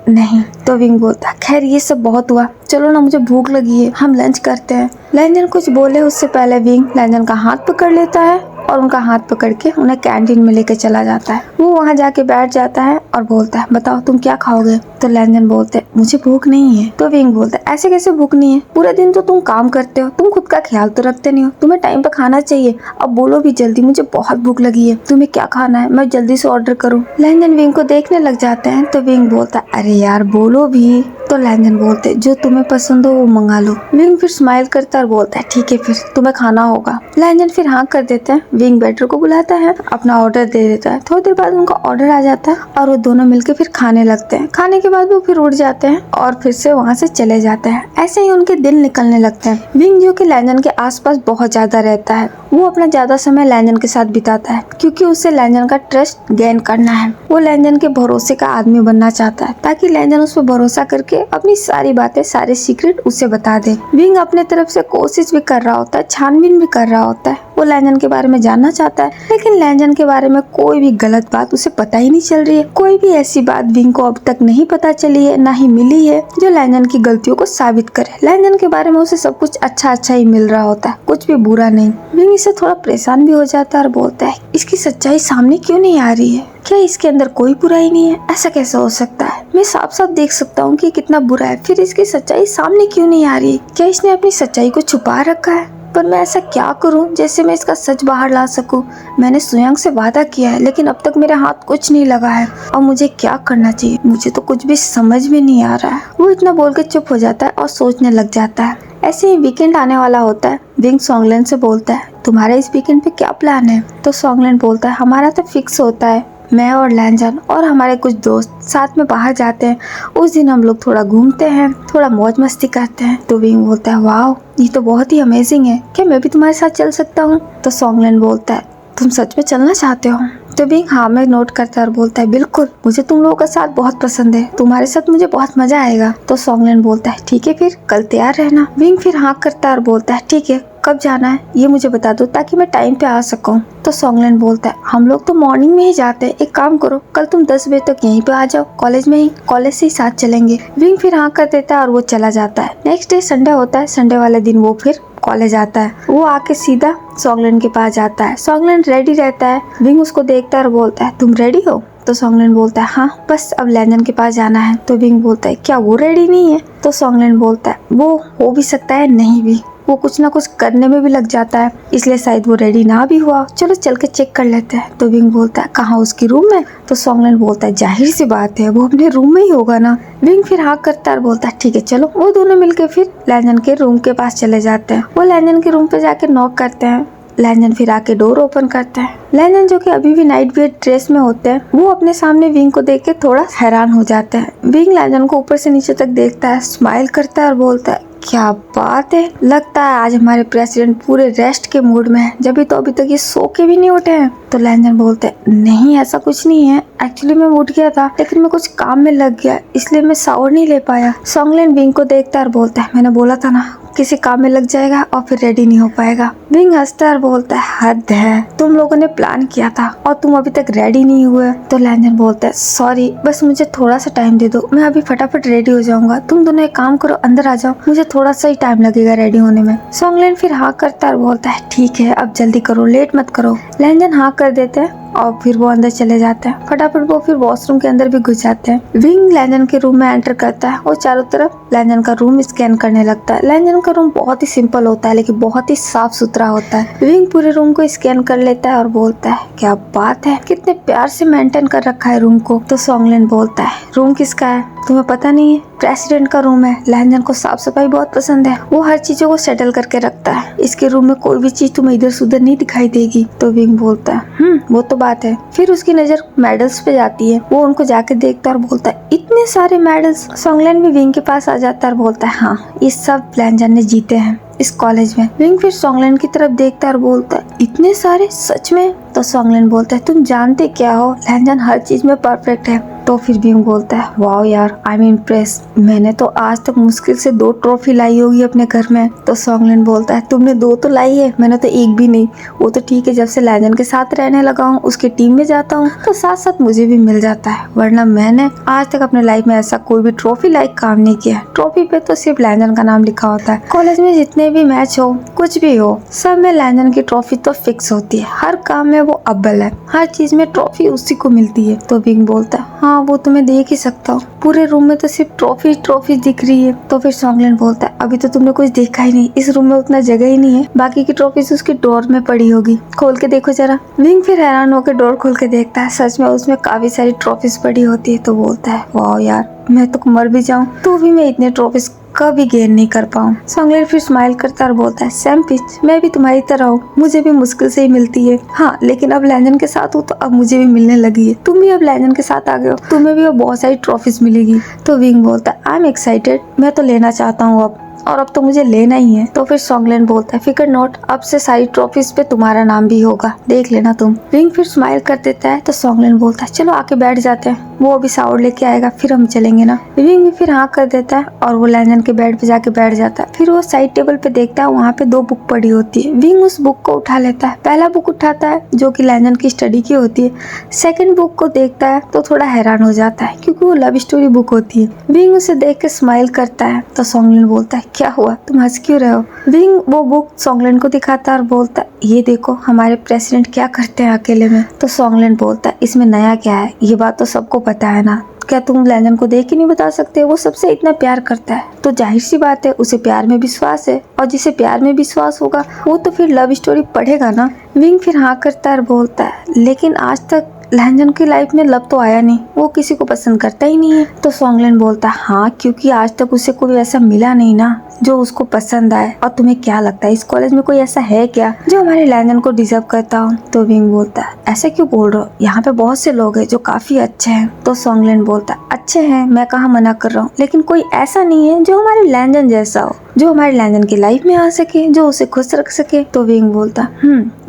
नहीं। तो विंग बोलता है खैर ये सब बहुत हुआ, चलो ना मुझे भूख लगी है, हम लंच करते हैं। लैंजन कुछ बोले उससे पहले विंग लैंजन का हाथ पकड़ लेता है और उनका हाथ पकड़ के उन्हें कैंटीन में लेकर चला जाता है। वो वहाँ जाके बैठ जाता है और बोलता है बताओ तुम क्या खाओगे। तो लैंजन बोलते हैं मुझे भूख नहीं है। तो विंग बोलता है ऐसे कैसे भूख नहीं है, पूरे दिन तो तुम काम करते हो, तुम खुद का ख्याल तो रखते नहीं हो, तुम्हें टाइम पे खाना चाहिए। अब बोलो भी जल्दी, मुझे बहुत भूख लगी है, तुम्हें क्या खाना है, मैं जल्दी से ऑर्डर करूँ। लैंजन विंग को देखने लग जाते हैं। तो विंग बोलता है अरे यार बोलो भी। तो लैंजन बोलते जो तुम्हें पसंद हो वो मंगा लो। विंग फिर स्माइल करता है और बोलता है ठीक है फिर तुम्हें खाना होगा। लैंजन फिर हाँ कर देते हैं। विंग वेटर को बुलाता है, अपना ऑर्डर दे देता है। थोड़ी देर बाद उनका ऑर्डर आ जाता है और वो दोनों मिलकर फिर खाने लगते हैं। खाने के बाद वो फिर उठ जाते हैं और फिर से वहाँ से चले जाते हैं। ऐसे ही उनके दिन निकलने लगते हैं। विंग जो कि लैंजन के आसपास बहुत ज्यादा रहता है, वो अपना ज्यादा समय लैंजन के साथ बिताता है क्योंकि उसे लैंजन का ट्रस्ट गेन करना है। वो लैंजन के भरोसे का आदमी बनना चाहता है ताकि लैंजन उस पर भरोसा करके अपनी सारी बातें, सारे सीक्रेट उसे बता दे। विंग अपने तरफ से कोशिश भी कर रहा होता है, छानबीन भी कर रहा होता है। वो लैंजन के बारे में जानना चाहता है लेकिन लैंजन के बारे में कोई भी गलत बात उसे पता ही नहीं चल रही है। कोई भी ऐसी बात विंग को अब तक नहीं पता चली है, ना ही मिली है जो लैंजन की गलतियों को साबित करे। लैंजन के बारे में उसे सब कुछ अच्छा अच्छा ही मिल रहा होता है, कुछ भी बुरा नहीं। विंग इससे थोड़ा परेशान भी हो जाता है और बोलता है इसकी सच्चाई सामने क्यों नहीं आ रही है, क्या इसके अंदर कोई बुराई नहीं है, ऐसा कैसे हो सकता है। मैं साफ साफ देख सकता हूँ कि कितना बुरा है, फिर इसकी सच्चाई सामने क्यों नहीं आ रही। क्या इसने अपनी सच्चाई को छुपा रखा है। पर मैं ऐसा क्या करूं जैसे मैं इसका सच बाहर ला सकूं। मैंने स्वयं से वादा किया है लेकिन अब तक मेरे हाथ कुछ नहीं लगा है और मुझे क्या करना चाहिए, मुझे तो कुछ भी समझ में नहीं आ रहा है। वो इतना बोल के चुप हो जाता है और सोचने लग जाता है। ऐसे ही वीकेंड आने वाला होता है। विंग सॉन्गलैंड से बोलता है तुम्हारा इस वीकेंड पे क्या प्लान है। तो सॉन्गलैंड बोलता है हमारा तो फिक्स होता है, मैं और लैंजन और हमारे कुछ दोस्त साथ में बाहर जाते हैं। उस दिन हम लोग थोड़ा घूमते हैं, थोड़ा मौज मस्ती करते हैं। तो विंग बोलता है वाह ये तो बहुत ही अमेजिंग है, क्या मैं भी तुम्हारे साथ चल सकता हूँ। तो सॉन्गलैंड बोलता है तुम सच में चलना चाहते हो। तो विंग हाँ में नोट करता है और बोलता है बिल्कुल, मुझे तुम लोगों का साथ बहुत पसंद है, तुम्हारे साथ मुझे बहुत मजा आएगा। तो सॉन्गलैंड बोलता है ठीक है फिर कल तैयार रहना। विंग फिर हाँ करता है और बोलता है ठीक है, कब जाना है ये मुझे बता दो ताकि मैं टाइम पे आ सकूं। तो सॉन्गलैंड बोलता है हम लोग तो मॉर्निंग में ही जाते हैं, एक काम करो कल तुम 10 बजे तक यहीं पे आ जाओ, कॉलेज में ही, कॉलेज से ही साथ चलेंगे। विंग फिर हाँ कर देता है और वो चला जाता है। नेक्स्ट डे संडे होता है। संडे वाले दिन वो फिर कॉलेज आता है। वो आके सीधा सॉन्गलैंड के पास जाता है। सॉन्गलैंड रेडी रहता है। विंग उसको देखता है और बोलता है तुम रेडी हो। तो सॉन्गलैंड बोलता है हाँ बस अब लैंजन के पास जाना है। तो विंग बोलता है क्या वो रेडी नहीं है। तो सॉन्गलैंड बोलता है वो हो भी सकता है नहीं भी, वो कुछ ना कुछ करने में भी लग जाता है, इसलिए शायद वो रेडी ना भी हुआ, चलो चल के चेक कर लेते हैं। तो विंग बोलता है कहाँ, उसकी रूम में। तो सॉन्गलैंड बोलता है जाहिर सी बात है वो अपने रूम में ही होगा ना। विंग फिर हाँ करता है और बोलता है ठीक है चलो। वो दोनों मिलके फिर लैंजन के रूम के पास चले जाते हैं। वो लैंजन के रूम पे जाके नॉक करते हैं। लैंजन फिर आके डोर ओपन करता है। लैंजन जो कि अभी भी नाइट वियर ड्रेस में होते हैं, वो अपने सामने विंग को देख के थोड़ा हैरान हो जाता है। विंग लैंजन को ऊपर से नीचे तक देखता है, स्माइल करता है और बोलता है क्या बात है, लगता है आज हमारे प्रेसिडेंट पूरे रेस्ट के मूड में है, जब तो अभी तक ये सो के भी नहीं उठे हैं। तो लैंजन बोलते हैं नहीं ऐसा कुछ नहीं है, एक्चुअली मैं उठ गया था लेकिन मैं कुछ काम में लग गया इसलिए मैं शावर नहीं ले पाया। सॉन्गलैंड विंग को देखता है और बोलता है मैंने बोला था ना किसी काम में लग जाएगा और फिर रेडी नहीं हो पाएगा। विंग हंसता है और बोलता है हद है, तुम लोगों ने प्लान किया था और तुम अभी तक रेडी नहीं हुए। तो लैंजन बोलता है सॉरी, बस मुझे थोड़ा सा टाइम दे दो, मैं अभी फटाफट रेडी हो जाऊंगा, तुम दोनों एक काम करो अंदर आ जाओ, मुझे थोड़ा सा ही टाइम लगेगा रेडी होने में। सॉन्गलैंड फिर हाँ करता है और बोलता है ठीक है अब जल्दी करो, लेट मत करो। लैंजन हाँ कर देते हैं और फिर वो अंदर चले जाते हैं। फटाफट वो फिर वॉशरूम के अंदर भी घुस जाते हैं। विंग लैंजन के रूम में एंटर करता है और चारों तरफ लैंजन का रूम स्कैन करने लगता है। लैंजन का रूम बहुत ही सिंपल होता है लेकिन बहुत ही साफ सुथरा होता है। विंग पूरे रूम को स्कैन कर लेता है और बोलता है क्या बात है, कितने प्यार से मेंटेन कर रखा है रूम को। तो सॉन्गलैंड बोलता है रूम किसका है, तुम्हें पता नहीं है, प्रेसिडेंट का रूम है। लैंजन को साफ सफाई बहुत पसंद है, वो हर चीजों को सेटल करके रखता है। इसके रूम में कोई भी चीज तुम्हें इधर उधर नहीं दिखाई देगी। तो विंग बोलता है वो तो बात है। फिर उसकी नजर मेडल्स पे जाती है, वो उनको जाके देखता है और बोलता है इतने सारे मेडल्स। सॉन्गलैंड भी विंग के पास आ जाता है और बोलता है हाँ, ये सब लैंजन ने जीते हैं इस कॉलेज में। विंग फिर सॉन्गलैंड की तरफ देखता है और बोलता है इतने सारे, सच में? तो सॉन्गलैंड बोलता है तुम जानते क्या हो, लैंजन हर चीज में परफेक्ट है। तो फिर विंग बोलता है वाओ यार, आई एम इम्प्रेस, मैंने तो आज तक मुश्किल से 2 ट्रॉफी लाई होगी अपने घर में। तो सॉन्गलैंड बोलता है तुमने 2 तो लाई है, मैंने तो 1 भी नहीं। वो तो ठीक है, जब से लैंजन के साथ रहने लगा हूँ, उसकी टीम में जाता हूँ तो साथ साथ मुझे भी मिल जाता है, वरना मैंने आज तक अपने लाइफ में ऐसा कोई भी ट्रॉफी लाइक काम नहीं किया। ट्रॉफी पे तो सिर्फ लैंजन का नाम लिखा होता है। कॉलेज में जितने भी मैच हो, कुछ भी हो, सब में लैंजन की ट्रॉफी तो फिक्स होती है। हर काम में वो अव्वल है, हर चीज में ट्रॉफी उसी को मिलती है। तो विंग बोलता है हाँ, वो तो मैं देख ही सकता हूँ, पूरे रूम में तो सिर्फ ट्रॉफी दिख रही है। तो फिर सॉन्गलैंड बोलता है अभी तो तुमने कुछ देखा ही नहीं, इस रूम में उतना जगह ही नहीं है, बाकी की ट्रॉफीज उसके ड्रॉर में पड़ी होगी, खोल के देखो जरा। विंग फिर हैरान होकर ड्रॉर खोल के देखता है, सच में उसमें काफी सारी ट्रॉफीज पड़ी होती है। तो बोलता है वाह यार, मैं तो मर भी जाऊँ तो भी मैं इतने ट्रॉफीज कभी गेन नहीं कर पाऊँ। सॉन्गलैंड फिर स्माइल करता और बोलता है सैम पिच, मैं भी तुम्हारी तरह हूँ, मुझे भी मुश्किल से ही मिलती है। हाँ, लेकिन अब लैंजन के साथ हूँ तो अब मुझे भी मिलने लगी है। तुम भी अब लैंजन के साथ आ गए हो, तुम्हें भी अब बहुत सारी ट्रॉफीज मिलेगी। तो विंग बोलता है आई एम एक्साइटेड, मैं तो लेना चाहता हूँ अब, और अब तो मुझे लेना ही है। तो फिर सॉन्गलैंड बोलता है फिकर नॉट, अब से सारी ट्रॉफीज पे तुम्हारा नाम भी होगा, देख लेना तुम। विंग फिर स्माइल कर देता है। तो सॉन्गलैंड बोलता है चलो आके बैठ जाते हैं, वो अभी शावर लेके आएगा फिर हम चलेंगे ना। विंग भी फिर हाँ कर देता है और वो लैंजन के बेड पे जाके बैठ जाता है। फिर वो साइड टेबल पे देखता है, वहाँ पे 2 बुक पड़ी होती है। विंग उस बुक को उठा लेता है। पहला बुक उठाता है जो कि लैंजन की स्टडी की होती है। सेकंड बुक को देखता है तो थोड़ा हैरान हो जाता है क्योंकि वो लव स्टोरी बुक होती है। विंग उसे देख के स्माइल करता है। तो सॉन्गलैंड बोलता है क्या हुआ, तुम हंस क्यों रहे हो? विंग वो बुक सॉन्गलैंड को दिखाता है और बोलता है ये देखो हमारे प्रेसिडेंट क्या करते हैं अकेले में। तो सॉन्गलैंड बोलता है इसमें नया क्या है, ये बात तो सबको पता है ना, क्या तुम लैंजन को देख ही नहीं बता सकते? वो सबसे इतना प्यार करता है तो जाहिर सी बात है उसे प्यार में विश्वास है, और जिसे प्यार में विश्वास होगा वो तो फिर लव स्टोरी पढ़ेगा ना। विंग फिर हाँ करता है और बोलता है लेकिन आज तक लैंजन की लाइफ में लव तो आया नहीं, वो किसी को पसंद करता ही नहीं है। तो सॉन्गलैंड बोलता है हाँ, क्योंकि आज तक उसे कोई ऐसा मिला नहीं ना जो उसको पसंद आए। और तुम्हें क्या लगता है इस कॉलेज में कोई ऐसा है क्या जो हमारे लैंजन को डिजर्व करता हो? तो विंग बोलता है ऐसा क्यों बोल रहे हो, यहाँ पे बहुत से लोग हैं जो काफी अच्छे हैं। तो सॉन्गलैंड बोलता है अच्छे हैं, मैं कहाँ मना कर रहा हूँ, लेकिन कोई ऐसा नहीं है जो हमारे लैंजन जैसा हो, जो हमारे लैंजन की लाइफ में आ सके, जो उसे खुश रख सके। तो विंग बोलता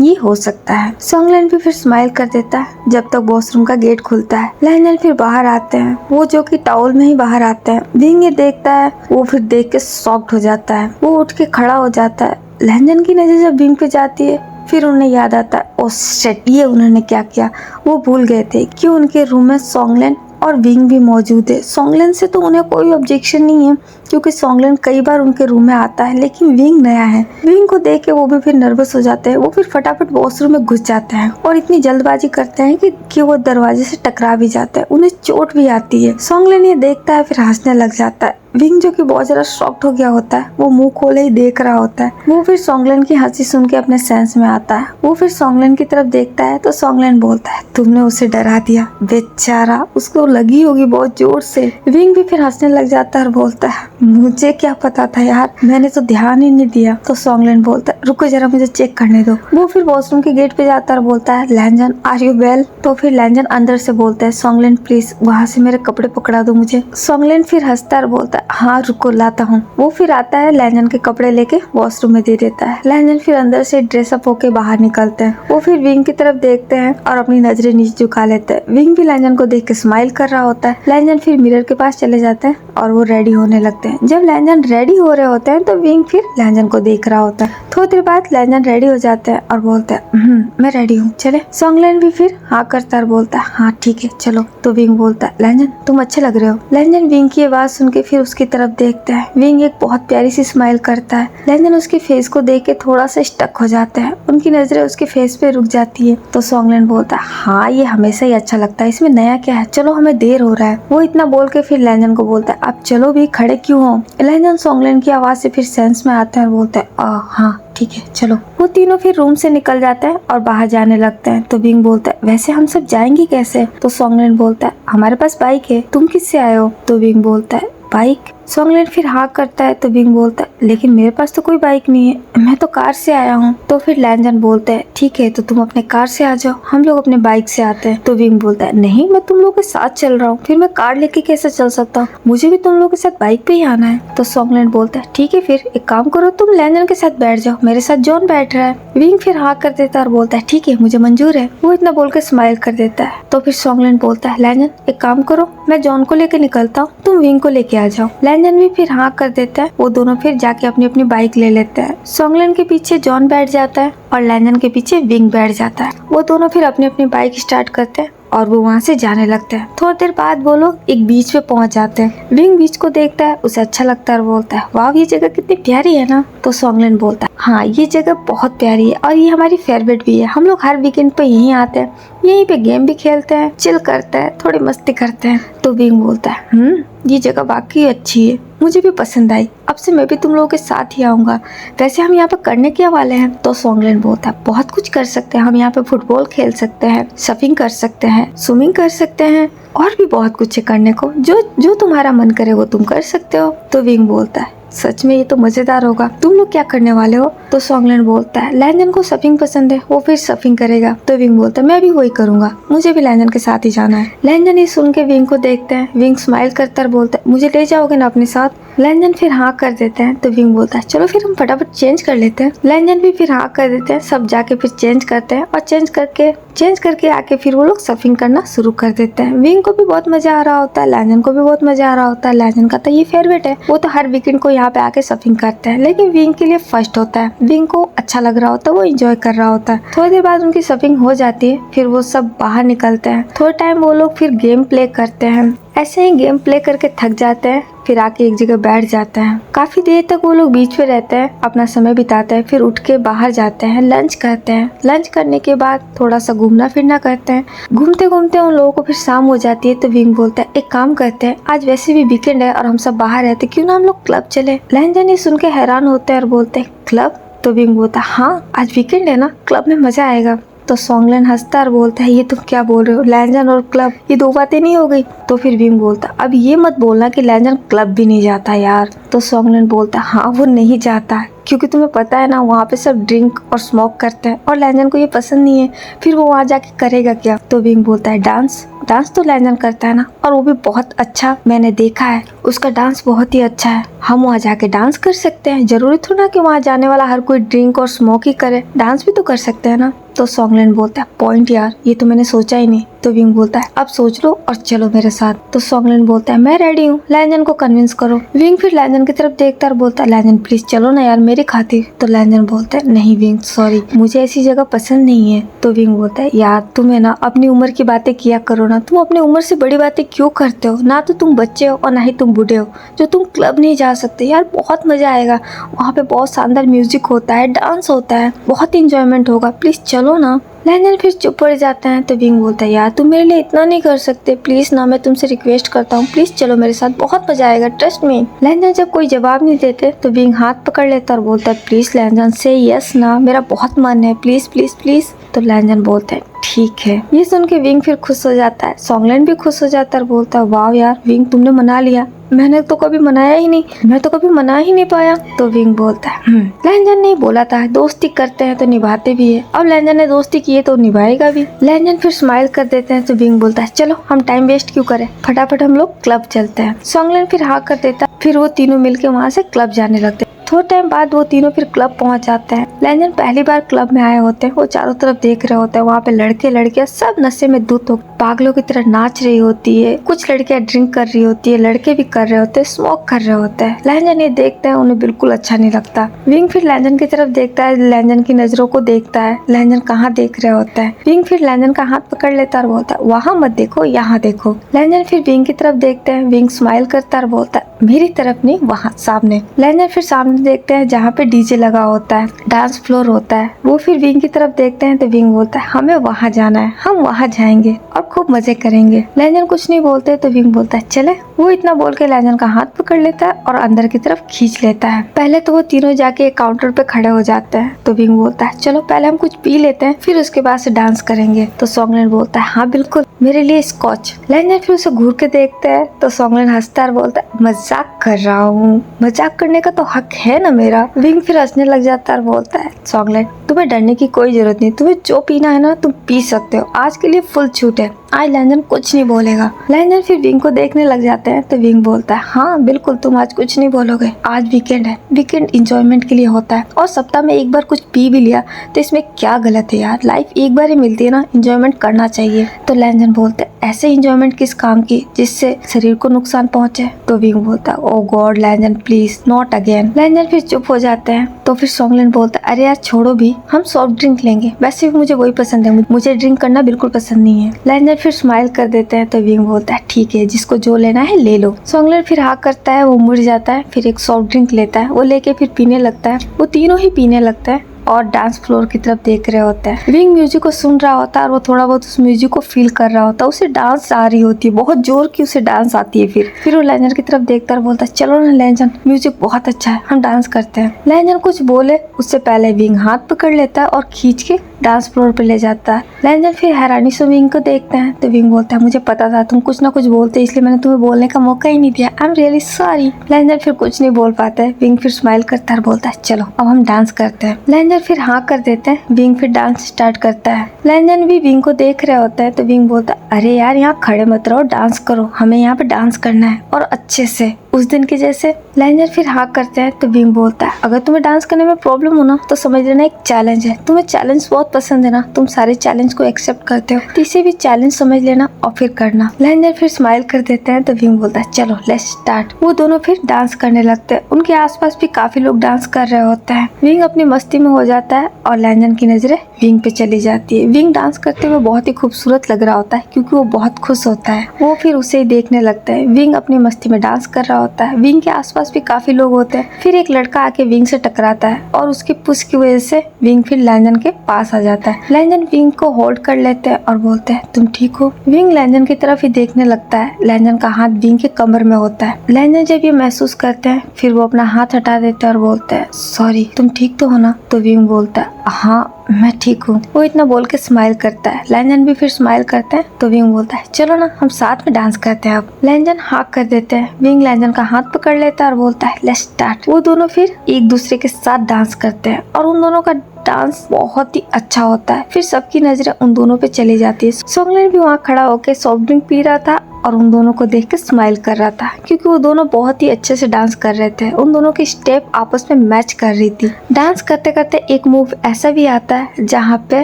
ये हो सकता है। सॉन्गलैंड भी फिर स्माइल कर देता है। जब तक वॉशरूम का गेट खुलता है, लैंजन फिर बाहर आते हैं, वो जो कि टॉवल में ही बाहर आते हैं। विंग ये देखता है, वो फिर देख के शॉक्ड हो जाता है, वो उठ के खड़ा हो जाता है। लैंजन की नजर जब विंग पे जाती है फिर उन्हें याद आता है ओ शिट, ये उन्होंने क्या किया, वो भूल गए थे कि उनके रूम में सॉन्गलैंड और विंग भी मौजूद है। सॉन्गलैंड से तो उन्हें कोई ऑब्जेक्शन नहीं है क्योंकि सॉन्गलैंड कई बार उनके रूम में आता है, लेकिन विंग नया है। विंग को देख के वो भी फिर नर्वस हो जाते हैं। वो फिर फटाफट वॉशरूम में घुस जाते हैं और इतनी जल्दबाजी करते हैं कि वो दरवाजे से टकरा भी जाता है, उन्हें चोट भी आती है। सॉन्गलैंड ये देखता है फिर हंसने लग जाता है। विंग जो कि बहुत ज्यादा शॉक्ड हो गया होता है, वो मुंह खोले ही देख रहा होता है। वो फिर सॉन्गलैंड की हंसी सुन के अपने सेंस में आता है। वो फिर सॉन्गलैंड की तरफ देखता है तो सॉन्गलैंड बोलता है तुमने उसे डरा दिया, बेचारा, उसको लगी होगी बहुत जोर से। विंग भी फिर हंसने लग जाता है और बोलता है मुझे क्या पता था यार, मैंने तो ध्यान ही नहीं दिया। तो सॉन्गलैंड बोलता है रुको जरा मुझे चेक करने दो। वो फिर वॉशरूम के गेट पे जाता है और बोलता है लैंजन आर यू वेल? तो फिर लैंजन अंदर से बोलता है सॉन्गलैंड प्लीज वहाँ से मेरे कपड़े पकड़ा दो मुझे। सॉन्गलैंड फिर हंसता है और बोलता है हाँ रुको लाता हूँ। वो फिर आता है, लैंजन के कपड़े लेके वॉशरूम में दे देता है। लैंजन फिर अंदर से ड्रेसअप होके बाहर निकलते हैं। वो फिर विंग की तरफ देखते हैं और अपनी नजरें नीचे झुका लेते हैं। विंग भी लैंजन को देख के स्माइल कर रहा होता है। लैंजन फिर मिरर के पास चले जाते हैं और वो रेडी होने लगते हैं। जब लैंजन रेडी हो रहे होते हैं तो विंग फिर लैंजन को देख रहा होता है। थोड़ी देर बाद लैंजन रेडी हो जाते हैं और बोलते हैं मैं रेडी हूँ, चले। सॉन्गलैंड भी फिर हाँ करता है और बोलता है हाँ ठीक है चलो। तो विंग बोलता है लैंजन तुम अच्छे लग रहे हो। लैंजन विंग की आवाज सुन के फिर उसकी तरफ देखता है। विंग एक बहुत प्यारी सी स्माइल करता है। लैंजन उसके फेस को देख के थोड़ा सा स्टक हो जाता है, उनकी नजरें उसके फेस पे रुक जाती है। तो सॉन्गलैंड बोलता है हाँ ये हमेशा ही अच्छा लगता है, इसमें नया क्या है, चलो हमें देर हो रहा है। वो इतना बोल के फिर लैंजन को बोलता है अब चलो भी, खड़े क्यों यू हो? लैंजन सोंगलेन की आवाज से फिर सेंस में आता है और बोलता है हाँ ठीक है चलो। वो तीनों फिर रूम से निकल जाते हैं और बाहर जाने लगते हैं। तो विंग बोलता है वैसे हम सब जाएंगे कैसे? तो सोंगलेन बोलता है हमारे पास बाइक है, तुम किससे आए हो? तो विंग बोलता है बाइक। सोंगलेन फिर हाँ करता है। तो विंग बोलता है लेकिन मेरे पास तो कोई बाइक नहीं है, मैं तो कार से आया हूँ। तो फिर लैंजन बोलता है ठीक है तो तुम अपने कार से आ जाओ, हम लोग अपने बाइक से आते हैं। तो विंग बोलता है नहीं मैं तुम लोग के साथ चल रहा हूँ, फिर मैं कार लेके कैसे चल सकता हूँ, मुझे भी तुम लोग के साथ बाइक पे ही आना है। तो सोंगलेन बोलता है ठीक है फिर एक काम करो तुम लैंजन के साथ बैठ जाओ, मेरे साथ जॉन बैठ रहा है। विंग फिर हाँ कर देता है और बोलता है ठीक है मुझे मंजूर है। वो इतना बोल के स्माइल कर देता है। तो फिर सोंगलेन बोलता है लैंजन एक काम करो मैं जॉन को लेके निकलता हूँ, तुम विंग को लेके आ जाओ। लैंजन भी फिर हाँ कर देता है। वो दोनों फिर जाके अपनी अपनी बाइक ले लेते हैं। सोंगलेन के पीछे जॉन बैठ जाता है और लैंजन के पीछे विंग बैठ जाता है। वो दोनों फिर अपनी अपनी बाइक स्टार्ट करते हैं और वो वहाँ से जाने लगते हैं। थोड़ी देर बाद वो लोग एक बीच पे पहुँच जाते हैं। विंग बीच को देखता है, उसे अच्छा लगता है और बोलता है वाह ये जगह कितनी प्यारी है ना। तो सोंगलेन बोलता है हाँ ये जगह बहुत प्यारी है और ये हमारी फेवरेट भी है, हम लोग हर वीकेंड पे यहीं आते हैं, यहीं पे गेम भी खेलते हैं, चिल करते हैं, थोड़ी मस्ती करते हैं। तो विंग बोलता है ये जगह वाकई अच्छी है, मुझे भी पसंद आई, अब से मैं भी तुम लोगों के साथ ही आऊंगा। वैसे हम यहाँ पे करने क्या वाले हैं? तो सोंगलेन बोलता है बहुत कुछ कर सकते हैं, हम यहाँ पे फुटबॉल खेल सकते हैं, सर्फिंग कर सकते हैं, स्विमिंग कर सकते हैं और भी बहुत कुछ है करने को, जो तुम्हारा मन करे वो तुम कर सकते हो। तो विंग बोलता है सच में ये तो मजेदार होगा, तुम लोग क्या करने वाले हो? तो सोंगलेन बोलता है लैंजन को सर्फिंग पसंद है, वो फिर सर्फिंग करेगा। तो विंग बोलता है मैं भी वही करूंगा, मुझे भी लैंजन के साथ ही जाना है। लैंजन ये सुन के विंग को देखते हैं। विंग स्माइल करता है, बोलता है मुझे ले जाओगे ना अपने साथ? लैंजन फिर हाँ कर देते हैं। तो विंग बोलता है चलो फिर हम फटाफट चेंज कर लेते हैं। लैंजन भी फिर हाँ कर देते हैं। सब जाके फिर चेंज करते हैं और चेंज करके आके फिर वो लोग सर्फिंग करना शुरू कर देते हैं। विंग को भी बहुत मजा आ रहा होता है, लैंजन को भी बहुत मजा आ रहा होता है। लैंजन का तो ये फेवरेट है, वो तो हर वीकेंड को यहाँ पे आके सर्फिंग करते हैं, लेकिन विंग के लिए फर्स्ट होता है। विंग को अच्छा लग रहा होता है, वो एंजॉय कर रहा होता है। थोड़ी देर बाद उनकी सर्फिंग हो जाती है, फिर वो सब बाहर निकलते हैं। थोड़े टाइम वो लोग फिर गेम प्ले करते हैं। ऐसे ही गेम प्ले करके थक जाते हैं, फिर आके एक जगह बैठ जाते हैं। काफी देर तक वो लोग बीच पे रहते हैं, अपना समय बिताते हैं, फिर उठ के बाहर जाते हैं, लंच करते हैं। लंच करने के बाद थोड़ा सा घूमना फिरना करते हैं। घूमते घूमते उन लोगों को फिर शाम हो जाती है। तो विंग बोलता है एक काम करते हैं, आज वैसे भी वीकेंड है और हम सब बाहर रहते, क्यों ना हम लोग क्लब चले? लैंजन ये सुन के हैरान होते हैं और बोलते हैं क्लब? तो विंग बोलता है हाँ आज वीकेंड है ना, क्लब में मजा आएगा। तो सोंगलेन हंसता और बोलता है ये तुम क्या बोल रहे हो, लैंजन और क्लब ये दो बातें नहीं हो गई? तो फिर विंग बोलता अब ये मत बोलना कि लैंजन क्लब भी नहीं जाता यार। तो सोंगलेन बोलता हाँ वो नहीं जाता क्योंकि तुम्हें पता है ना वहाँ पे सब ड्रिंक और स्मोक करते हैं और लैंजन को ये पसंद नहीं है, फिर वो वहाँ जाके करेगा क्या? तो विंग बोलता है डांस तो लैंजन करता है ना, और वो भी बहुत अच्छा, मैंने देखा है उसका डांस बहुत ही अच्छा है, हम वहाँ जाके डांस कर सकते हैं, जरूरी थोड़ा ना कि वहाँ जाने वाला हर कोई ड्रिंक और स्मोक ही करे, डांस भी तो कर सकते हैं ना। तो सोंगलेन बोलता है पॉइंट यार, ये तो मैंने सोचा ही नहीं। तो विंग बोलता है अब सोच लो और चलो मेरे साथ। तो सोंगलेन बोलता है मैं रेडी हूँ, लैंजन को कन्विंस करो। विंग फिर लैंजन की तरफ देखता है और बोलता है लैंजन प्लीज चलो ना यार मेरे खातिर। तो लैंजन बोलता है नहीं विंग सॉरी, मुझे ऐसी जगह पसंद नहीं है। तो विंग बोलता है यार तुम्हें ना अपनी उम्र की बातें किया करो ना, तुम अपनी उम्र से बड़ी बातें क्यों करते हो? ना तो तुम बच्चे हो और ना ही तुम बूढ़े हो जो तुम क्लब नहीं जा सकते। यार बहुत मजा आएगा, वहाँ पे बहुत शानदार म्यूजिक होता है, डांस होता है, बहुत इंजॉयमेंट होगा, प्लीज चलो ना। लैंजन फिर चुप पड़ जाता है। तो विंग बोलता है यार तुम मेरे लिए इतना नहीं कर सकते, प्लीज ना, मैं तुमसे रिक्वेस्ट करता हूँ, प्लीज चलो मेरे साथ, बहुत मजा आएगा, ट्रस्ट मी। लैंजन जब कोई जवाब नहीं देते तो विंग हाथ पकड़ लेता और बोलता है प्लीज लैंजन से यस ना, मेरा बहुत मन है, प्लीज प्लीज प्लीज। तो लैंजन बोलता है ठीक है। ये सुन के विंग फिर खुश हो जाता है, सोंगलेन भी खुश हो जाता है और बोलता है वाह यार विंग तुमने मना लिया, मैंने तो कभी मनाया ही नहीं, मैं तो कभी मना ही नहीं पाया। तो विंग बोलता है लैंजन ने बोला था दोस्ती करते हैं तो निभाते भी है, अब लैंजन ने दोस्ती की है तो निभाएगा भी। लैंजन फिर स्माइल कर देते हैं। तो विंग बोलता है चलो हम टाइम वेस्ट क्यों करें, फटाफट हम लोग क्लब चलते हैं। सोंगलेन फिर हाँ कर देता है, फिर वो तीनों मिलके वहाँ से क्लब जाने लगते हैं। थोड़े टाइम बाद वो तीनों फिर क्लब पहुंच जाते हैं। लैंजन पहली बार क्लब में आए होते हैं, वो चारों तरफ देख रहे होते हैं, वहाँ पे लड़के लड़कियां सब नशे में धुत हो पागलों की तरह नाच रही होती है, कुछ लड़कियां ड्रिंक कर रही होती है, लड़के भी कर रहे होते हैं, स्मोक कर रहे होते हैं। लैंजन ये देखते हैं, उन्हें बिल्कुल अच्छा नहीं लगता। विंग फिर लैंजन की तरफ देखता है, लैंजन की नजरों को देखता है, लैंजन कहाँ देख रहे होता है। विंग फिर लैंजन का हाथ पकड़ लेता है और बोलता है वहाँ मत देखो यहाँ देखो। लैंजन फिर विंग की तरफ देखते हैं, विंग स्माइल करता है और बोलता है मेरी तरफ नहीं, वहाँ सामने। लैंजन फिर सामने देखते हैं जहाँ पे डीजे लगा होता है, डांस फ्लोर होता है। वो फिर विंग की तरफ देखते हैं तो विंग बोलता है हमें वहाँ जाना है, हम वहाँ जाएंगे और खूब मजे करेंगे। लैंजन कुछ नहीं बोलते तो विंग बोलता है चले। वो इतना बोल के लैंजन का हाथ पकड़ लेता है और अंदर की तरफ खींच लेता है। पहले तो वो तीनों जाके एक काउंटर पे खड़े हो जाते हैं तो विंग बोलता है चलो पहले हम कुछ पी लेते हैं, फिर उसके बाद से डांस करेंगे। तो सॉन्गलैंड बोलता है हाँ बिल्कुल, मेरे लिए स्कॉच। लैंजन फिर उसे घूर के देखता है तो सॉन्गलैंड हंसता है और बोलता है मजाक कर रहा हूँ, मजाक करने का तो हक है ना मेरा। विंग फिर हंसने लग जाता है और बोलता है सॉन्गलैंड तुम्हें डरने की कोई जरूरत नहीं, तुम्हें जो पीना है ना तुम पी सकते हो, आज के लिए फुल छूट है, आज लैंजन कुछ नहीं बोलेगा। लैंजन फिर विंग को देखने लग जाते हैं तो विंग बोलता है हाँ बिल्कुल, तुम आज कुछ नहीं बोलोगे, आज वीकेंड है, वीकेंड इंजॉयमेंट के लिए होता है और सप्ताह में एक बार कुछ पी भी लिया तो इसमें क्या गलत है यार, लाइफ एक बार ही मिलती है ना, इंजॉयमेंट करना चाहिए। तो लैंजन बोलते है ऐसे इंजॉयमेंट किस काम की जिससे शरीर को नुकसान पहुंचे। तो विंग बोलता है ओ गॉड लैंजन प्लीज नॉट अगेन। लैंजन फिर चुप हो जाते हैं तो फिर सॉन्गलैंड बोलता है अरे यार छोड़ो भी, हम सॉफ्ट ड्रिंक लेंगे, वैसे भी मुझे वही पसंद है, मुझे ड्रिंक करना बिल्कुल पसंद नहीं है। लैंजन फिर स्माइल कर देते हैं तो विंग बोलता है ठीक है, जिसको जो लेना है ले लो। सॉन्गलैंड फिर हाँ करता है, वो मुड़ जाता है, फिर एक सॉफ्ट ड्रिंक लेता है, वो लेके फिर पीने लगता है। वो तीनों ही पीने लगता है और डांस फ्लोर की तरफ देख रहे होते हैं। विंग म्यूजिक को सुन रहा होता है और वो थोड़ा बहुत उस म्यूजिक को फील कर रहा होता है। उसे डांस आ रही होती है, बहुत जोर की उसे डांस आती है। फिर वो लैंजन की तरफ देखता है और बोलता है चलो ना लैंजन, म्यूजिक बहुत अच्छा है, हम डांस करते हैं। लैंजन कुछ बोले उससे पहले विंग हाथ पकड़ लेता है और खींच के डांस फ्लोर पे ले जाता है। लैंजन फिर हैरानी से विंग को देखते हैं तो विंग बोलता है मुझे पता था तुम कुछ ना कुछ बोलते, इसलिए मैंने तुम्हें बोलने का मौका ही नहीं दिया, आई एम रियली सॉरी। लैंजन फिर कुछ नहीं बोल पाता है। विंग फिर स्माइल करता है और बोलता है चलो अब हम डांस करते हैं। लैंजन फिर हाँ कर देते हैं। विंग फिर डांस स्टार्ट करता है। लैंजन भी विंग को देख रहे होता है तो विंग बोलता है अरे यार यहाँ खड़े मत रहो, डांस करो, हमें यहाँ पे डांस करना है और अच्छे से उस दिन के जैसे। लैंजन फिर हाँ करते हैं तो विंग बोलता है अगर तुम्हें डांस करने में प्रॉब्लम हो ना तो समझ लेना एक चैलेंज है, तुम्हें चैलेंज बहुत पसंद है ना, तुम सारे चैलेंज को एक्सेप्ट करते हो, तो इसे भी चैलेंज समझ लेना और फिर करना। लैंजन फिर स्माइल कर देते हैं तो विंग बोलता है चलो लेट्स स्टार्ट। वो दोनों फिर डांस करने लगते हैं। उनके आसपास भी काफी लोग डांस कर रहे होते हैं। विंग अपनी मस्ती में हो जाता है और लैंजन की नजरें विंग पे चली जाती है। विंग डांस करते हुए बहुत ही खूबसूरत लग रहा होता है क्योंकि वो बहुत खुश होता है। वो फिर उसे ही देखने लगता है। विंग अपनी मस्ती में डांस कर रहा होता है। विंग के आसपास भी काफी लोग होते हैं। फिर एक लड़का आके विंग से टकराता है और उसके पुश की वजह से विंग फिर लैंजन के पास आ जाता है। लैंजन विंग को होल्ड कर लेते हैं और बोलते हैं तुम ठीक हो। विंग लैंजन की तरफ ही देखने लगता है। लैंजन का हाथ विंग के कमर में होता है। लैंजन जब ये महसूस करते हैं फिर वो अपना हाथ हटा देते हैं और बोलते हैं सॉरी, तुम ठीक तो हो ना। तो विंग बोलता है हाँ मैं ठीक हूँ। वो इतना बोल के स्माइल करता है। लैंजन भी फिर स्माइल करता है तो विंग बोलता है चलो ना हम साथ में डांस करते हैं अब। लैंजन हाँ कर देते हैं। विंग लैंजन का हाथ पकड़ लेता है और बोलता है लेट्स स्टार्ट। वो दोनों फिर एक दूसरे के साथ डांस करते हैं और उन दोनों का डांस बहुत ही अच्छा होता है। फिर सबकी नजरें उन दोनों पे चली जाती है। सॉन्गलैंड भी वहाँ खड़ा होकर सॉफ्ट ड्रिंक पी रहा था और उन दोनों को देख के स्माइल कर रहा था क्योंकि वो दोनों बहुत ही अच्छे से डांस कर रहे थे। उन दोनों की स्टेप आपस में मैच कर रही थी। डांस करते करते एक मूव ऐसा भी आता है जहाँ पे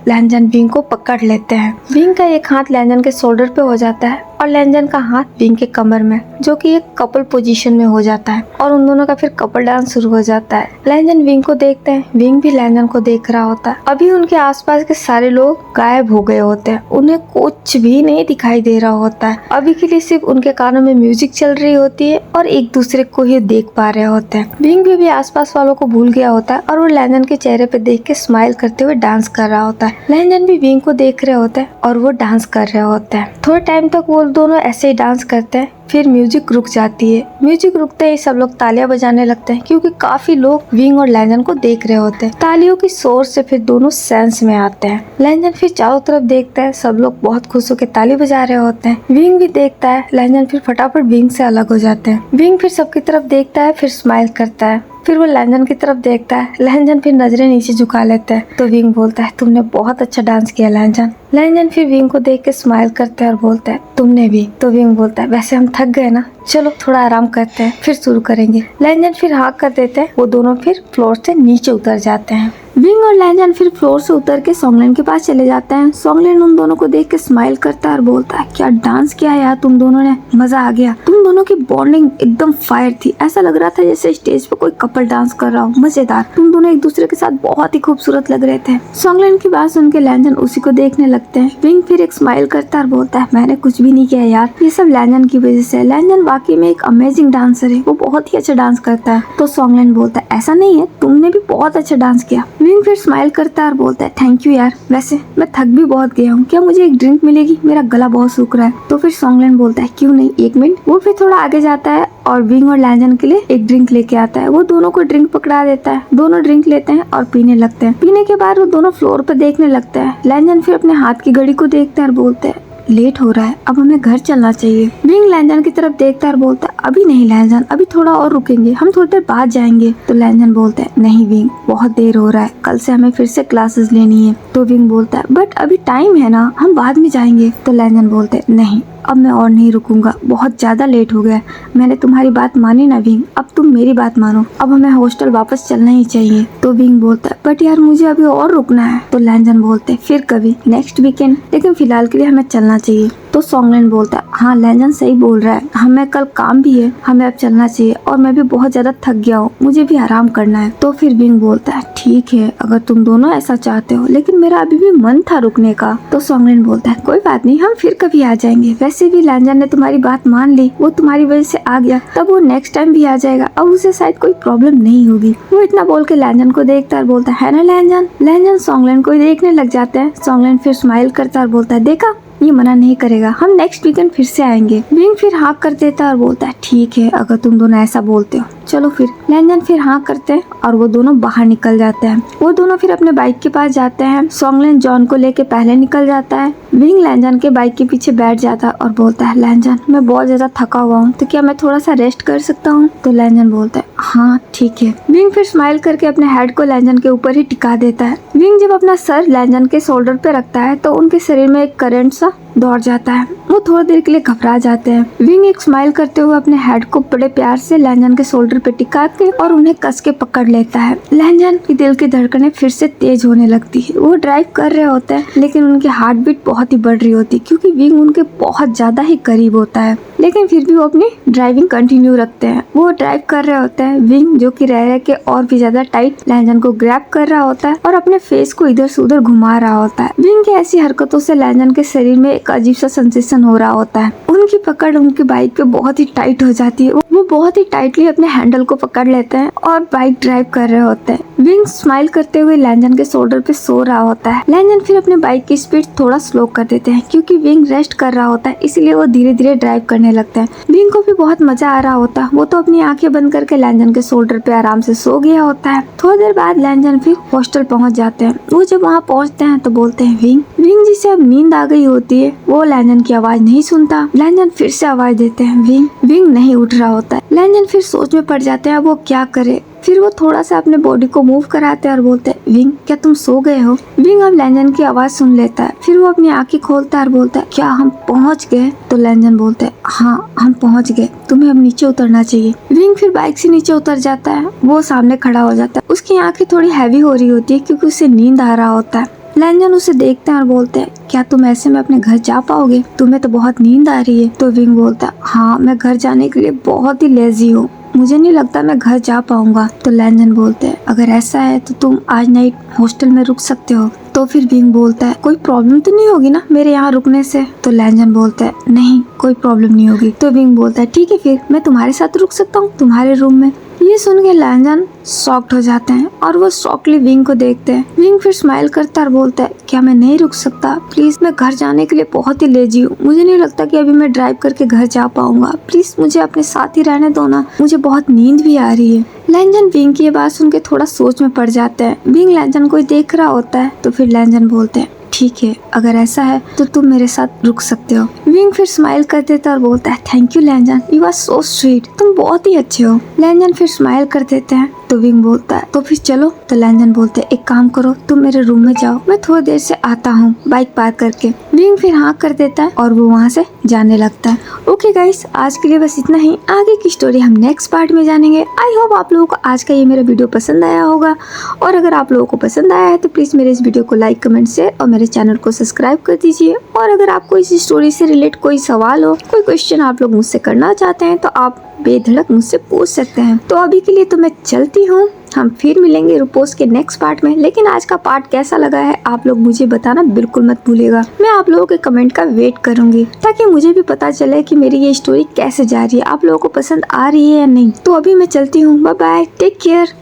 लैंजन विंग को पकड़ लेते हैं। विंग का एक हाथ लैंजन के शोल्डर पे हो जाता है और लैंजन का हाथ विंग के कमर में, जो कि एक कपल पोजीशन में हो जाता है और उन दोनों का फिर कपल डांस शुरू हो जाता है। लैंजन विंग को देखते हैं। विंग भी लैंजन को देख रहा होता है। अभी उनके आसपास के सारे लोग गायब हो गए होते हैं। उन्हें कुछ भी नहीं दिखाई दे रहा होता है। अभी के लिए सिर्फ उनके कानों में म्यूजिक चल रही होती है और एक दूसरे को ही देख पा रहे होते हैं। विंग भी आसपास वालों को भूल गया होता है और वो लैंजन के चेहरे पे देख के स्माइल करते हुए डांस कर रहा होता है। लैंजन भी विंग को देख रहे होते हैं और वो डांस कर रहे होते हैं। थोड़े टाइम तक वो दोनों ऐसे ही डांस करते हैं। फिर म्यूजिक रुक जाती है। म्यूजिक रुकते ही सब लोग तालियां बजाने लगते हैं क्योंकि काफी लोग विंग और लैंजन को देख रहे होते हैं। तालियों की शोर से फिर दोनों सेंस में आते हैं। लैंजन फिर चारों तरफ देखता है। सब लोग बहुत खुश होकर ताली बजा रहे होते हैं। विंग भी देखता है। लैंजन फिर फटाफट विंग से अलग हो जाते हैं। विंग फिर सबकी तरफ देखता है, फिर स्माइल करता है। फिर वो लैंजन की तरफ देखता है। लैंजन फिर नजरें नीचे झुका लेता है तो विंग बोलता है तुमने बहुत अच्छा डांस किया लैंजन। लैंजन फिर विंग को देख के स्माइल करता है और बोलता है तुमने भी। तो विंग बोलता है वैसे हम थक गए ना, चलो थोड़ा आराम करते हैं, फिर शुरू करेंगे। लैंजन फिर हाँ कर देते हैं। वो दोनों फिर फ्लोर से नीचे उतर जाते हैं। विंग और लैंजन फिर फ्लोर से उतर के सॉन्गलैंड के पास चले जाते हैं। सॉन्गलैंड उन दोनों को देख के स्माइल करता है और बोलता है क्या डांस किया यार तुम दोनों ने, मजा आ गया। तुम दोनों की बॉन्डिंग एकदम फायर थी। ऐसा लग रहा था जैसे स्टेज पे कोई कपल डांस कर रहा हो, मजेदार। तुम दोनों एक दूसरे के साथ बहुत ही खूबसूरत लग रहे थे। सॉन्गलैंड की बात सुन के लैंजन उसी को देखने लगते हैं। विंग फिर एक स्माइल करता है और बोलता है मैंने कुछ भी नहीं किया यार, ये सब लैंजन की वजह से है। लैंजन वाकई में एक अमेजिंग डांसर है, वो बहुत ही अच्छा डांस करता है। तो सॉन्गलैंड बोलता है ऐसा नहीं है, तुमने भी बहुत अच्छा डांस किया। विंग फिर स्माइल करता है और बोलता है थैंक यू यार, वैसे मैं थक भी बहुत गया हूँ, क्या मुझे एक ड्रिंक मिलेगी, मेरा गला बहुत सूख रहा है। तो फिर सॉन्गलैंड बोलता है क्यों नहीं, एक मिनट। वो फिर थोड़ा आगे जाता है और विंग और लैंजन के लिए एक ड्रिंक लेके आता है। वो दोनों को ड्रिंक पकड़ा देता है, दोनों ड्रिंक लेते हैं और पीने लगते हैं। पीने के बाद वो दोनों फ्लोर पर देखने लगते हैं। लैंजन फिर अपने हाथ की घड़ी को देखते हैं और बोलते हैं लेट हो रहा है, अब हमें घर चलना चाहिए। विंग लैंजन की तरफ देखता है और बोलता है अभी नहीं लैंजन, अभी थोड़ा और रुकेंगे, हम थोड़ी देर बाद जाएंगे। तो लैंजन बोलता है नहीं विंग, बहुत देर हो रहा है, कल से हमें फिर से क्लासेस लेनी है। तो विंग बोलता है बट अभी टाइम है ना, हम बाद में जाएंगे। तो लैंजन बोलते हैं नहीं, अब मैं और नहीं रुकूंगा, बहुत ज्यादा लेट हो गया। मैंने तुम्हारी बात मानी ना विंग, अब तुम मेरी बात मानो, अब हमें हॉस्टल वापस चलना ही चाहिए। तो विंग बोलता है बट यार मुझे अभी और रुकना है। तो लैंजन बोलते हैं फिर कभी, नेक्स्ट वीकेंड, लेकिन फिलहाल के लिए हमें चलना चाहिए। तो सॉन्गलैंड बोलता है हाँ लैंजन सही बोल रहा है, हमें कल काम भी है, हमें अब चलना चाहिए और मैं भी बहुत ज्यादा थक गया हूँ, मुझे भी आराम करना है। तो फिर विंग बोलता है ठीक है अगर तुम दोनों ऐसा चाहते हो, लेकिन मेरा अभी भी मन था रुकने का। तो सॉन्गलैंड बोलता है कोई बात नहीं, हम फिर कभी आ जाएंगे, वैसे भी लैंजन ने तुम्हारी बात मान ली, वो तुम्हारी वजह से आ गया, तब वो नेक्स्ट टाइम भी आ जाएगा, अब उसे शायद कोई प्रॉब्लम नहीं होगी। वो इतना बोल के लैंजन को देखता है और बोलता है ना लैंजन। लैंजन सॉन्गलैंड को देखने लग जाता है। सॉन्गलैंड फिर स्माइल करता है और बोलता है देखा, ये मना नहीं करेगा, हम नेक्स्ट वीकेंड फिर से आएंगे। विंग फिर हाँ कर देता है और बोलता है ठीक है अगर तुम दोनों ऐसा बोलते हो, चलो फिर। लैंजन फिर हाँ करते हैं और वो दोनों बाहर निकल जाते हैं। वो दोनों फिर अपने बाइक के पास जाते हैं। सॉन्गलैंड जॉन को लेके पहले निकल जाता है। विंग लैंजन के बाइक के पीछे बैठ जाता है और बोलता है लैंजन मैं बहुत ज्यादा थका हुआ हूँ, तो क्या मैं थोड़ा सा रेस्ट कर सकता हूँ। तो लैंजन बोलता है हाँ ठीक है। विंग फिर स्माइल करके अपने हेड को लैंजन के ऊपर ही टिका देता है। विंग जब अपना सर लैंजन के शोल्डर पे रखता है तो उनके शरीर में एक करंट सा दौड़ जाता है। वो थोड़ी देर के लिए घबरा जाते हैं। विंग एक स्माइल करते हुए अपने हेड को बड़े प्यार से लैंजन के शोल्डर पे टिका के और उन्हें कस के पकड़ लेता है। लैंजन की दिल की धड़कनें फिर से तेज होने लगती है। वो ड्राइव कर रहे होते हैं लेकिन उनकी हार्ट बीट बहुत ही बढ़ रही होती है क्योंकि विंग उनके बहुत ज्यादा ही करीब होता है, लेकिन फिर भी वो अपनी ड्राइविंग कंटिन्यू रखते हैं। वो ड्राइव कर रहे होते हैं। विंग जो कि रह के और भी ज्यादा टाइट लैंजन को ग्रैब कर रहा होता है और अपने फेस को इधर से उधर घुमा रहा होता है। विंग की ऐसी हरकतों से लैंजन के शरीर में एक अजीब सा सेंसेशन हो रहा होता है। उनकी पकड़ उनकी बाइक पे बहुत ही टाइट हो जाती है। वो बहुत ही टाइटली अपने हैंडल को पकड़ लेते हैं और बाइक ड्राइव कर रहे होते हैं। विंग स्माइल करते हुए लैंजन के शोल्डर पे सो रहा होता है। लैंजन फिर अपने बाइक की स्पीड थोड़ा स्लो कर देते हैं क्योंकि विंग रेस्ट कर रहा होता है, इसलिए वो धीरे धीरे ड्राइव करने लगते हैं। विंग को भी बहुत मजा आ रहा होता है। वो तो अपनी आंखें बंद करके लैंजन के शोल्डर पे आराम से सो गया होता है। थोड़ी देर बाद लैंजन फिर हॉस्टल पहुंच जाते हैं। वो जब वहाँ पहुँचते हैं तो बोलते हैं विंग जिसे अब नींद आ गई होती है वो लैंजन की आवाज नहीं सुनता। लैंजन फिर से आवाज देते हैं विंग नहीं उठ रहा होता है। लैंजन फिर सोच में पड़ जाते हैं अब वो क्या करे। फिर वो थोड़ा सा अपने बॉडी को मूव कराते हैं और बोलते हैं विंग क्या तुम सो गए हो। विंग अब लैंजन की आवाज सुन लेता है। फिर वो अपनी आंखें खोलता है और बोलता है क्या हम पहुंच गए। तो लैंजन बोलते हैं हाँ हम पहुंच गए, तुम्हें अब नीचे उतरना चाहिए। विंग फिर बाइक से नीचे उतर जाता है। वो सामने खड़ा हो जाता है। उसकी आंखें थोड़ी हैवी हो रही होती है क्योंकि उसे नींद आ रहा होता है। लैंजन उसे देखते हैं और बोलते हैं क्या तुम ऐसे में अपने घर जा पाओगे, तुम्हें तो बहुत नींद आ रही है। तो विंग बोलता है हाँ मैं घर जाने के लिए बहुत ही लेजी हूँ, मुझे नहीं लगता मैं घर जा पाऊंगा। तो लैंजन बोलते हैं अगर ऐसा है तो तुम आज नाइट हॉस्टल में रुक सकते हो। तो फिर विंग बोलता है कोई प्रॉब्लम तो नहीं होगी ना मेरे यहाँ रुकने से। तो लैंजन बोलता है नहीं कोई प्रॉब्लम नहीं होगी। तो विंग बोलता है ठीक है फिर मैं तुम्हारे साथ रुक सकता हूँ तुम्हारे रूम में। ये सुन के लैंजन शॉक्ड हो जाते हैं और वो शॉकली विंग को देखते हैं। विंग फिर स्माइल करता है और बोलता है क्या मैं नहीं रुक सकता, प्लीज मैं घर जाने के लिए बहुत ही लेजी हूँ, मुझे नहीं लगता कि अभी मैं ड्राइव करके घर जा पाऊंगा, प्लीज मुझे अपने साथ ही रहने दो ना, मुझे बहुत नींद भी आ रही है। लैंजन विंग की ये बात सुन के थोड़ा सोच में पड़ जाते हैं। विंग लैंजन को देख रहा होता है। तो फिर लैंजन बोलते हैं ठीक है अगर ऐसा है तो तुम मेरे साथ रुक सकते हो। विंग फिर स्माइल कर देता और बोलता है थैंक यू लैंजन, यू आर सो स्वीट, तुम बहुत ही अच्छे हो। लैंजन फिर स्माइल कर देते हैं। तो विंग बोलता है तो फिर चलो। तो लैंजन बोलते हैं एक काम करो तुम मेरे रूम में जाओ, मैं थोड़ी देर से आता हूँ बाइक पार्क करके। विंग फिर हाँ कर देता है और वो वहाँ से जाने लगता है। ओके गाइस आज के लिए बस इतना ही, आगे की स्टोरी हम नेक्स्ट पार्ट में जानेंगे। आई होप आप लोगों को आज का ये मेरा वीडियो पसंद आया होगा, और अगर आप लोगों को पसंद आया है तो प्लीज मेरे इस वीडियो को लाइक कमेंट शेयर और मेरे चैनल को सब्सक्राइब कर दीजिए। और अगर आपको इस स्टोरी से रिलेट कोई सवाल हो, कोई क्वेश्चन आप लोग मुझसे करना चाहते हैं तो आप बेधड़क मुझसे पूछ सकते हैं। तो अभी के लिए तो मैं चलती हूँ, हम फिर मिलेंगे रुपोस के नेक्स्ट पार्ट में। लेकिन आज का पार्ट कैसा लगा है आप लोग मुझे बताना बिल्कुल मत भूलिएगा। मैं आप लोगों के कमेंट का वेट करूंगी ताकि मुझे भी पता चले कि मेरी ये स्टोरी कैसे जा रही है, आप लोगों को पसंद आ रही है या नहीं। तो अभी मैं चलती हूँ, बाय बाय, टेक केयर।